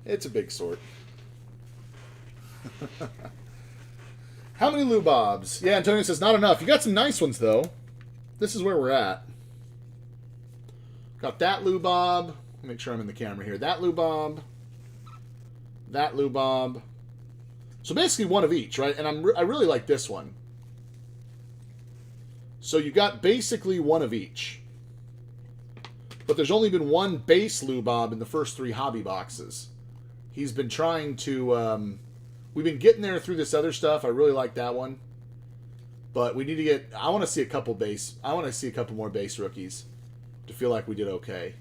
It's a big sort. How many Lubobs? Yeah, Antonio says not enough. You got some nice ones, though. This is where we're at. Got that Lubob. Make sure I'm in the camera here. That Lubob. That Lubob. So basically one of each, right? And I really like this one. So you got basically one of each. But there's only been one base Lubob in the first 3 hobby boxes. He's been trying to... we've been getting there through this other stuff. I really like that one. But we need to get... I want to see a couple base... I want to see a couple more base rookies to feel like we did okay.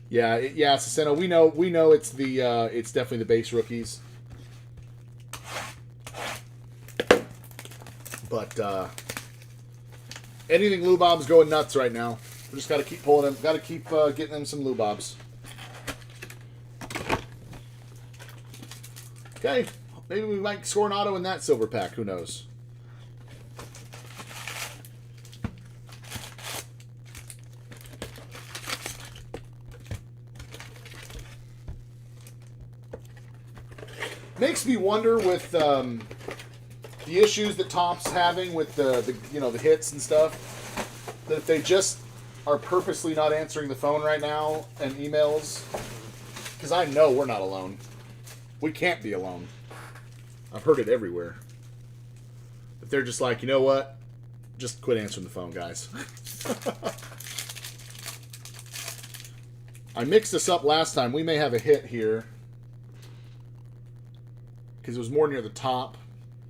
Yeah, yeah, Saseno, we know it's the it's definitely the base rookies. But anything Lubob's going nuts right now. We just got to keep pulling them. Got to keep getting them some Lubobs. Okay, maybe we might score an auto in that silver pack. Who knows? Makes me wonder with the issues that Topps having with the hits and stuff, that if they just are purposely not answering the phone right now and emails, because I know we're not alone. We can't be alone. I've heard it everywhere. But they're just like, you know what? Just quit answering the phone, guys. I mixed this up last time. We may have a hit here, because it was more near the top,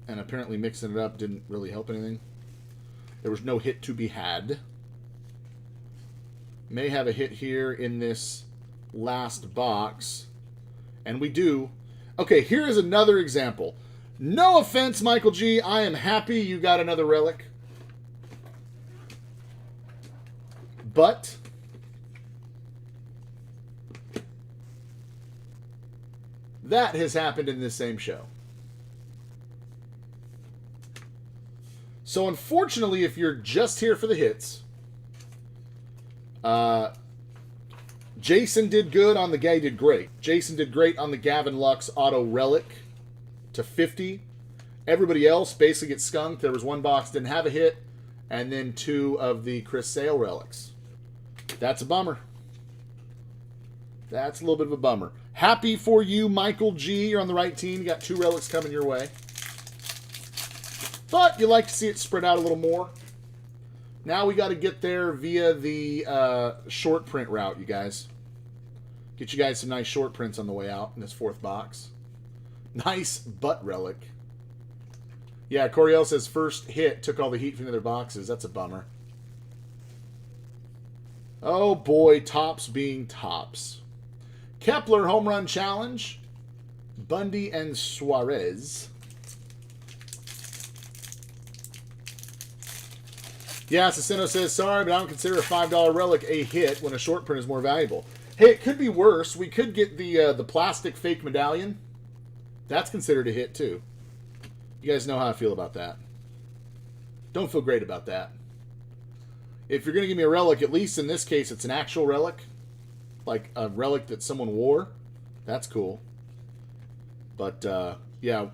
and apparently mixing it up didn't really help anything. There was no hit to be had. May have a hit here in this last box. And we do. Okay, here is another example. No offense, Michael G. I am happy you got another relic. But that has happened in this same show. So unfortunately, if you're just here for the hits, Jason did good on the guy did great. Jason did great on the Gavin Lux auto relic to 50. Everybody else basically gets skunked. There was one box didn't have a hit, and then 2 of the Chris Sale relics. That's a bummer. That's a little bit of a bummer. Happy for you, Michael G. You're on the right team. You got 2 relics coming your way. But you like to see it spread out a little more. Now we got to get there via the short print route, you guys. Get you guys some nice short prints on the way out in this 4th box. Nice butt relic. Yeah, Coriel says first hit took all the heat from the other boxes. That's a bummer. Oh boy, tops being tops. Kepler home run challenge. Bundy and Suarez. Yeah, Cicino says, sorry, but I don't consider a $5 relic a hit when a short print is more valuable. Hey, it could be worse. We could get the plastic fake medallion. That's considered a hit, too. You guys know how I feel about that. Don't feel great about that. If you're going to give me a relic, at least in this case, it's an actual relic. Like a relic that someone wore. That's cool. But, yeah,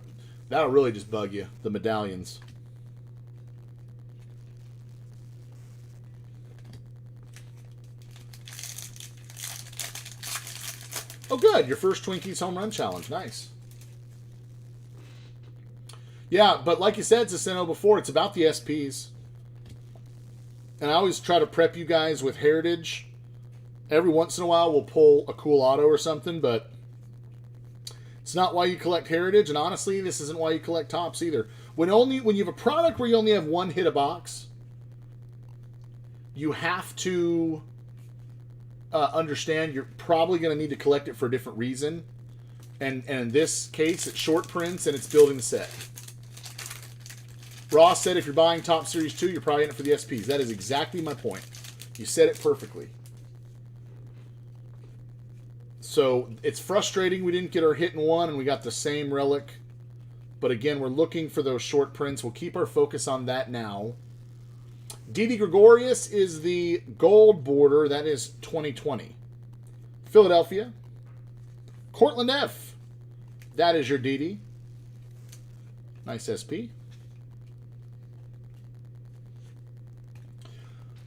that'll really just bug you. The medallions. Oh, good. Your first Twinkies home run challenge. Nice. Yeah, but like you said, Cicino, before, it's about the SPs. And I always try to prep you guys with Heritage. Every once in a while, we'll pull a cool auto or something, but it's not why you collect Heritage. And honestly, this isn't why you collect Tops either. When you have a product where you only have 1 hit a box, you have to understand you're probably going to need to collect it for a different reason. And in this case, it's short prints and it's building the set. Ross said if you're buying Top Series 2, you're probably in it for the SPs. That is exactly my point. You said it perfectly. So it's frustrating we didn't get our hit in 1 and we got the same relic. But again, we're looking for those short prints. We'll keep our focus on that now. Didi Gregorius is the gold border. That is 2020. Philadelphia. Cortland F. That is your Didi. Nice SP.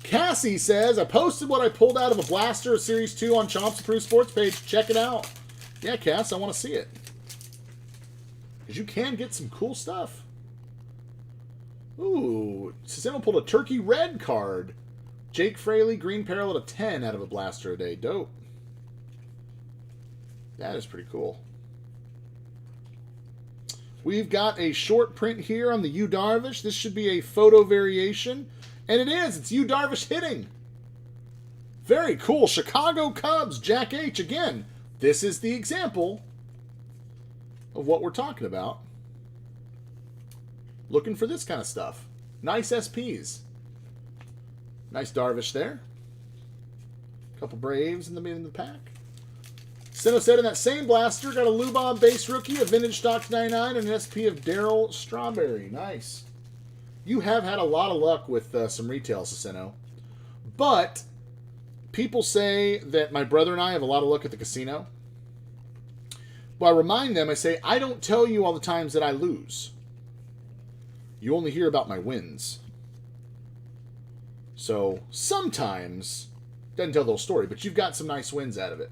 Cassie says, I posted what I pulled out of a blaster of Series 2 on Chomp's Approved Sports page. Check it out. Yeah, Cass, I want to see it. Because you can get some cool stuff. Ooh, Cicino pulled a turkey red card. Jake Fraley, green parallel to 10 out of a blaster a day. Dope. That is pretty cool. We've got a short print here on the Yu Darvish. This should be a photo variation. And it is. It's Yu Darvish hitting. Very cool. Chicago Cubs, Jack H. Again, this is the example of what we're talking about. Looking for this kind of stuff. Nice SPs. Nice Darvish there. Couple Braves in the pack. Sino said in that same blaster, got a Lou Bob base rookie, a vintage stock 99, and an SP of Darryl Strawberry. Nice. You have had a lot of luck with some retail, Cicino. But people say that my brother and I have a lot of luck at the casino. Well, I remind them, I say, I don't tell you all the times that I lose. You only hear about my wins. So sometimes, doesn't tell the whole story, but you've got some nice wins out of it.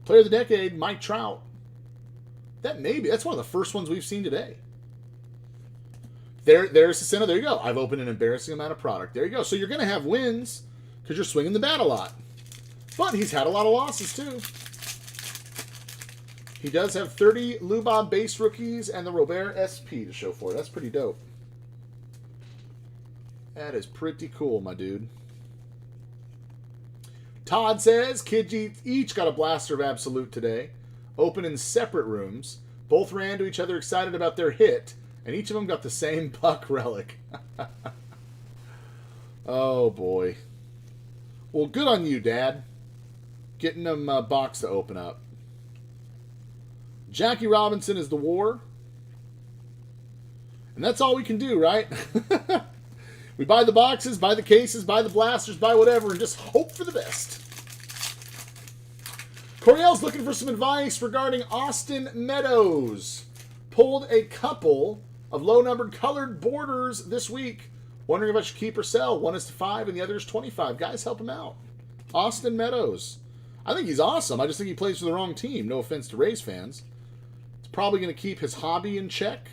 Player of the Decade, Mike Trout. That's one of the first ones we've seen today. There's the center. There you go. I've opened an embarrassing amount of product. There you go. So you're going to have wins because you're swinging the bat a lot. But he's had a lot of losses too. He does have 30 Lubob base rookies and the Robert SP to show for it. That's pretty dope. That is pretty cool, my dude. Todd says, kids each got a blaster of Absolute today. Open in separate rooms. Both ran to each other excited about their hit, and each of them got the same Puck relic. Oh, boy. Well, good on you, Dad. Getting them a box to open up. Jackie Robinson is the war. And that's all we can do, right? We buy the boxes, buy the cases, buy the blasters, buy whatever, and just hope for the best. Coriel's looking for some advice regarding Austin Meadows. Pulled a couple of low-numbered colored borders this week. Wondering if I should keep or sell. One is to 5 and the other is 25. Guys, help him out. Austin Meadows. I think he's awesome. I just think he plays for the wrong team. No offense to Rays fans. It's probably going to keep his hobby in check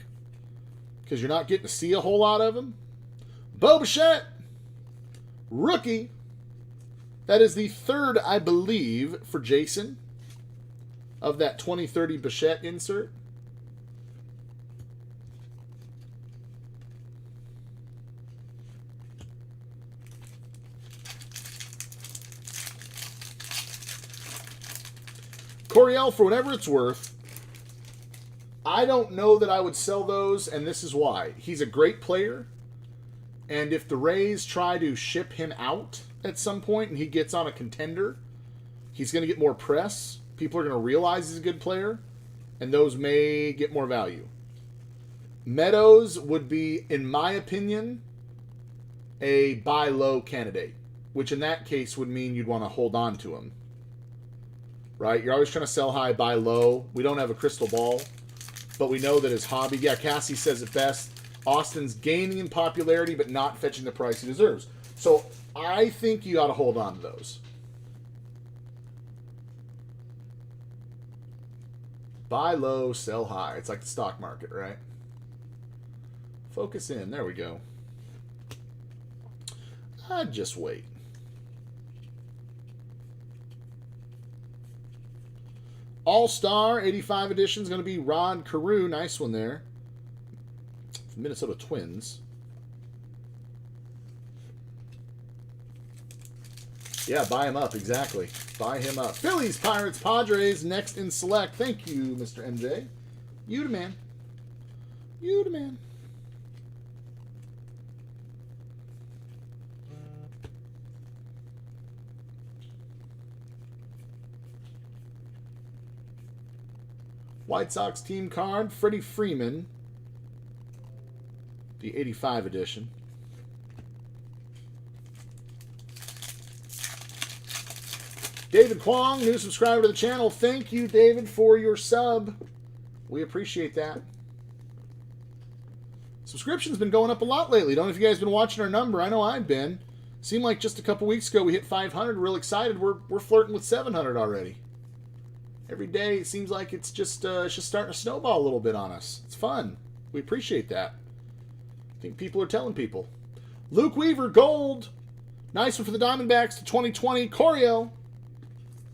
because you're not getting to see a whole lot of him. Bo Bichette, rookie. That is the third, I believe, for Jason of that 2030 Bichette insert. Coriel, for whatever it's worth, I don't know that I would sell those, and this is why. He's a great player. And if the Rays try to ship him out at some point and he gets on a contender, he's going to get more press. People are going to realize he's a good player, and those may get more value. Meadows would be, in my opinion, a buy low candidate, which in that case would mean you'd want to hold on to him. Right? You're always trying to sell high, buy low. We don't have a crystal ball, but we know that his hobby, Cassie says it best, Austin's gaining in popularity, but not fetching the price he deserves. So I think you ought to hold on to those. Buy low, sell high. It's like the stock market, right? Focus in. There we go. I'd just wait. All-Star 85 edition is going to be Rod Carew. Nice one there. Minnesota Twins. Yeah, buy him up. Exactly. Buy him up. Phillies, Pirates, Padres, next in select. Thank you, Mr. MJ. You the man. You the man. White Sox team card, Freddie Freeman. The 85 edition. David Kwong, new subscriber to the channel. Thank you, David, for your sub. We appreciate that. Subscription's been going up a lot lately. Don't know if you guys have been watching our number. I know I've been. Seemed like just a couple weeks ago we hit 500. Real excited. We're flirting with 700 already. Every day it seems like it's just starting to snowball a little bit on us. It's fun. We appreciate that. I think people are telling people. Luke Weaver, gold. Nice one for the Diamondbacks to 2020. Coriel.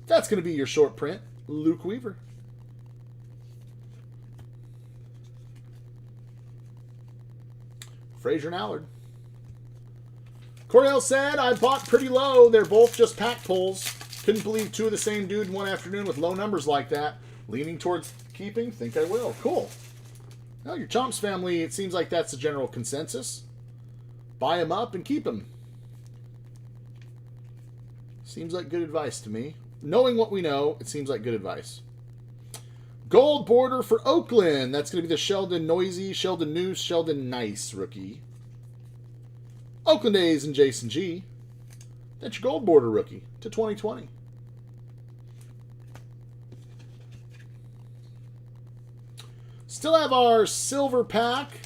That's going to be your short print. Luke Weaver. Frazier and Allard. Coriel said, I bought pretty low. They're both just pack pulls. Couldn't believe two of the same dude in one afternoon with low numbers like that. Leaning towards keeping. Think I will. Cool. Well, your Chomps family, it seems like that's the general consensus. Buy them up and keep them. Seems like good advice to me. Knowing what we know, it seems like good advice. Gold border for Oakland. That's going to be the Sheldon Noisy, Sheldon Noose, Sheldon Nice rookie. Oakland A's and Jason G. That's your gold border rookie to 2020. Still have our silver pack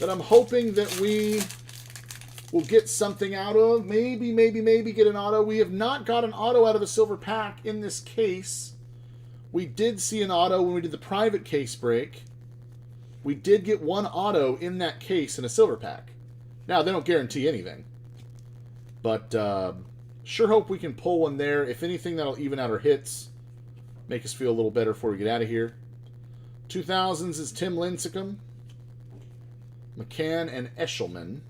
that I'm hoping that we will get something out of. Maybe get an auto. We have not got an auto out of the silver pack in this case. We did see an auto when we did the private case break. We did get one auto in that case in a silver pack. Now, they don't guarantee anything. But sure hope we can pull one there. If anything, that'll even out our hits. Make us feel a little better before we get out of here. 2000s is Tim Lincecum, McCann, and Eshelman.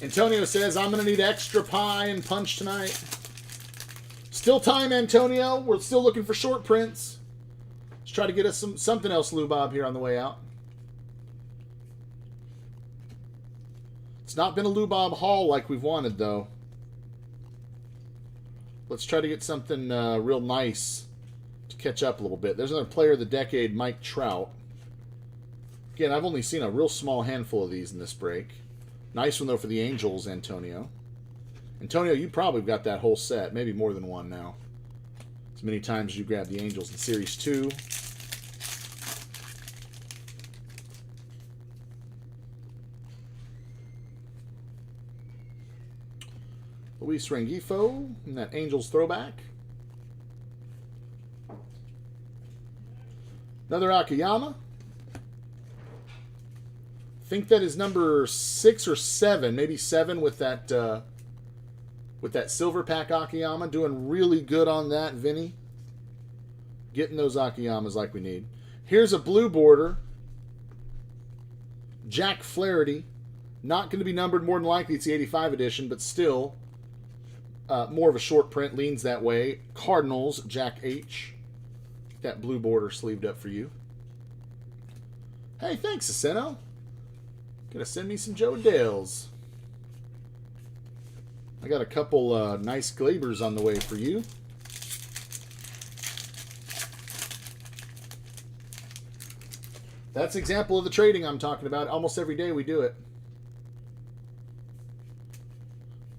Antonio says, I'm going to need extra pie and punch tonight. Still time, Antonio. We're still looking for short prints. Let's try to get us something else, Lou Bob, here on the way out. It's not been a Lou Bob haul like we've wanted, though. Let's try to get something real nice to catch up a little bit. There's another player of the decade, Mike Trout. Again, I've only seen a real small handful of these in this break. Nice one, though, for the Angels, Antonio. Antonio, you probably got that whole set. Maybe more than one now. As many times as you grabbed the Angels in Series 2. Luis Rengifo in that Angels throwback. Another Akiyama. Think that is number 6 or 7, maybe 7 with that silver pack Akiyama. Doing really good on that, Vinny. Getting those Akiyamas like we need. Here's a blue border. Jack Flaherty. Not going to be numbered, more than likely it's the 85 edition, but still more of a short print, leans that way. Cardinals, Jack H. That blue border sleeved up for you. Hey, thanks, Aseno. Gonna send me some Joe Dales. I got a couple nice Glabers on the way for you. That's an example of the trading I'm talking about. Almost every day we do it.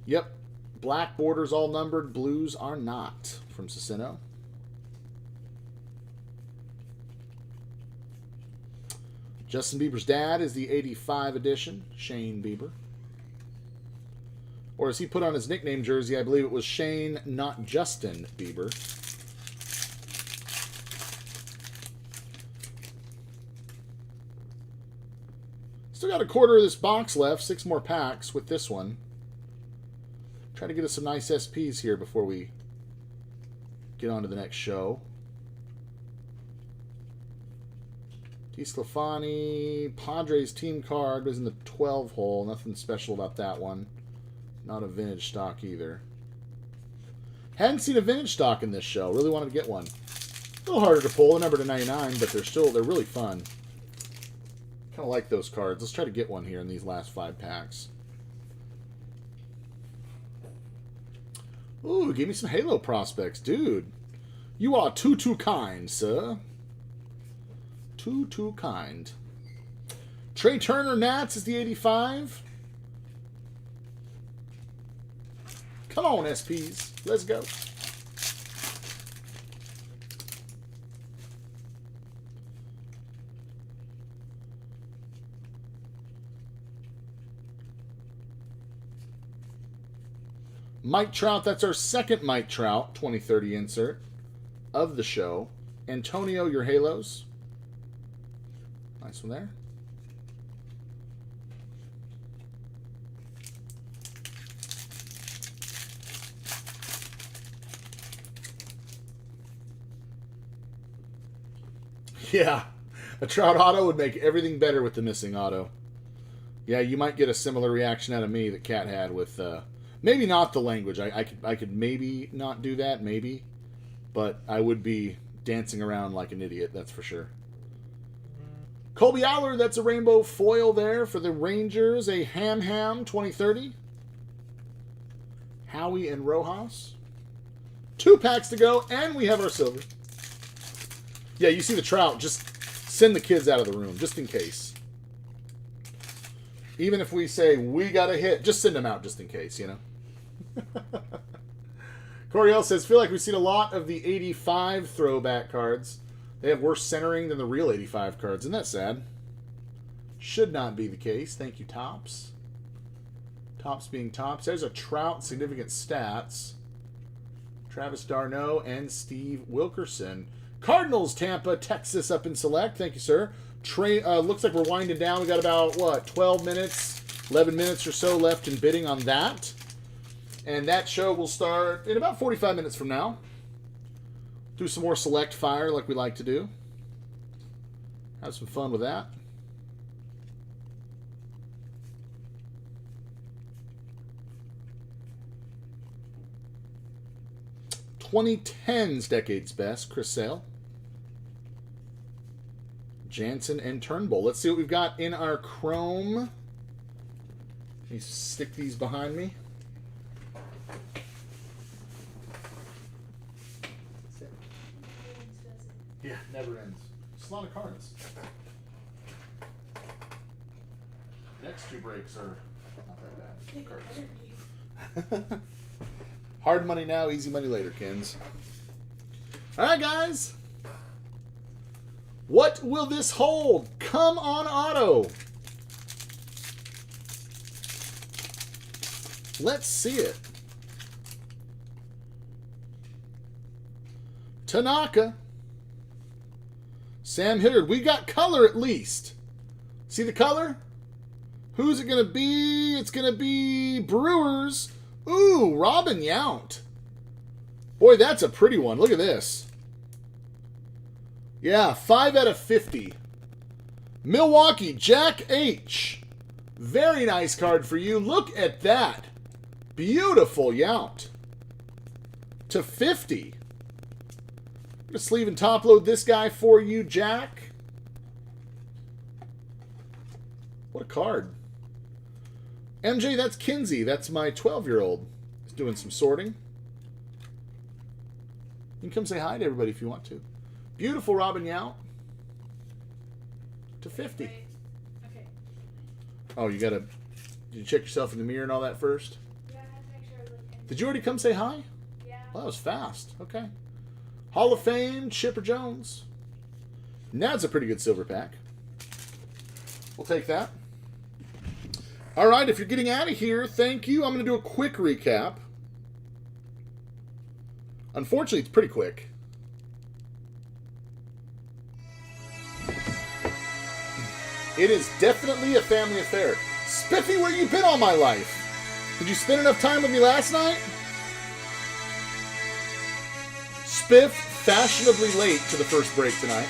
Yep. Black borders all numbered. Blues are not. From Cicino. Justin Bieber's dad is the 85 edition. Shane Bieber. Or as he put on his nickname jersey, I believe it was Shane, not Justin Bieber. Still got a quarter of this box left. 6 more packs with this one. Try to get us some nice SPs here before we get on to the next show. DeSclafani, Padres team card was in the 12 hole. Nothing special about that one. Not a vintage stock either. Hadn't seen a vintage stock in this show. Really wanted to get one. A little harder to pull. They're numbered to 99, but they're really fun. Kind of like those cards. Let's try to get one here in these last 5 packs. Ooh, give me some Halo prospects, dude. You are too kind, sir. Too kind. Trey Turner Nats is the 85. Come on, SPs. Let's go. Mike Trout, that's our second Mike Trout 2030 insert of the show. Antonio, your Halos. Nice one there. Yeah, a Trout auto would make everything better with the missing auto. Yeah, you might get a similar reaction out of me that Cat had with, maybe not the language. I could maybe not do that, maybe. But I would be dancing around like an idiot, that's for sure. Colby Aller, that's a rainbow foil there for the Rangers. A Ham 2030. Howie and Rojas. 2 packs to go, and we have our silver. Yeah, you see the Trout, just send the kids out of the room, just in case. Even if we say, we got a hit, just send them out just in case, you know. Coriel says, feel like we've seen a lot of the 85 throwback cards. They have worse centering than the real 85 cards. Isn't that sad? Should not be the case. Thank you, Topps. Topps being Topps. There's a Trout, significant stats. Travis d'Arnaud and Steve Wilkerson. Cardinals, Tampa, Texas up in select. Thank you, sir. Looks like we're winding down. We got about, what, 12 minutes, 11 minutes or so left in bidding on that. And that show will start in about 45 minutes from now. Do some more select fire like we like to do. Have some fun with that. '2010's Decade's Best, Chris Sale. Jansen and Turnbull. Let's see what we've got in our Chrome. Let me stick these behind me. Yeah, never ends. It's a lot of cards. Next two breaks are not that bad. Cards. Hard money now, easy money later, Kins. Alright, guys. What will this hold? Come on, auto. Let's see it. Tanaka. Sam Hilliard. We got color at least. See the color? Who's it going to be? It's going to be Brewers. Ooh, Robin Yount. Boy, that's a pretty one. Look at this. Yeah, 5 out of 50. Milwaukee, Jack H. Very nice card for you. Look at that. Beautiful Yount. To 50. I'm going to sleeve and top load this guy for you, Jack. What a card. MJ, that's Kinsey. That's my 12-year-old. He's doing some sorting. You can come say hi to everybody if you want to. Beautiful Robin Yount. To 50. Okay. Oh, you gotta... Did you check yourself in the mirror and all that first? Yeah, I have to make sure I look in. Did you already come say hi? Yeah. Well, that was fast. Okay. Hall of Fame, Chipper Jones. Now it's a pretty good silver pack. We'll take that. All right, if you're getting out of here, thank you. I'm going to do a quick recap. Unfortunately, it's pretty quick. It is definitely a family affair. Spiffy, where you been all my life? Did you spend enough time with me last night? Spiff, fashionably late to the first break tonight.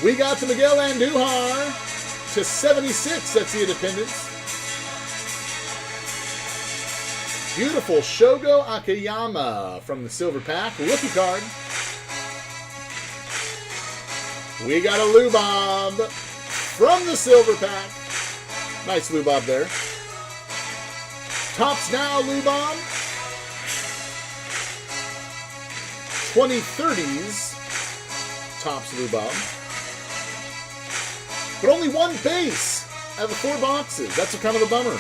We got to Miguel Andujar to 76. That's the Independence. Beautiful Shogo Akiyama from the silver pack. Rookie card. We got a Lubob from the silver pack. Nice Lubob there. Topps Now Lubob. 2030s Topps Lubob. But only one base out of the 4 boxes. That's kind of a bummer.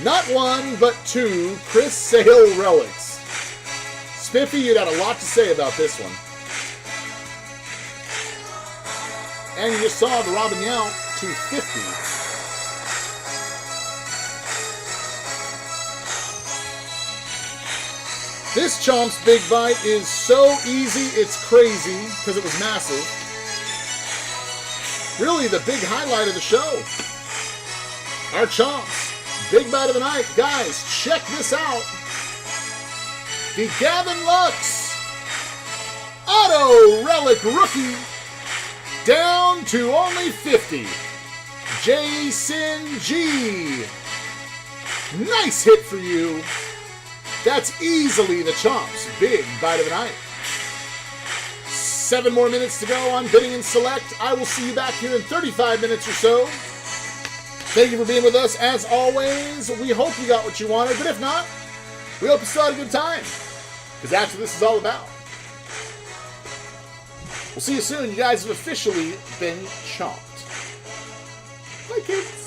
Not one, but 2 Chris Sale relics. Spiffy, you got a lot to say about this one. And you just saw the Robin Yount 250. This Chomp's Big Bite is so easy, it's crazy, because it was massive. Really the big highlight of the show. Our Chomp's Big Bite of the night. Guys, check this out. The Gavin Lux Auto Relic Rookie down to only 50. Jason G. Nice hit for you. That's easily the Chomp's Big Bite of the night. 7 more minutes to go on Bidding and Select. I will see you back here in 35 minutes or so. Thank you for being with us. As always, we hope you got what you wanted, but if not, we hope you still had a good time. Because that's what this is all about. We'll see you soon. You guys have officially been chomped. Bye, kids.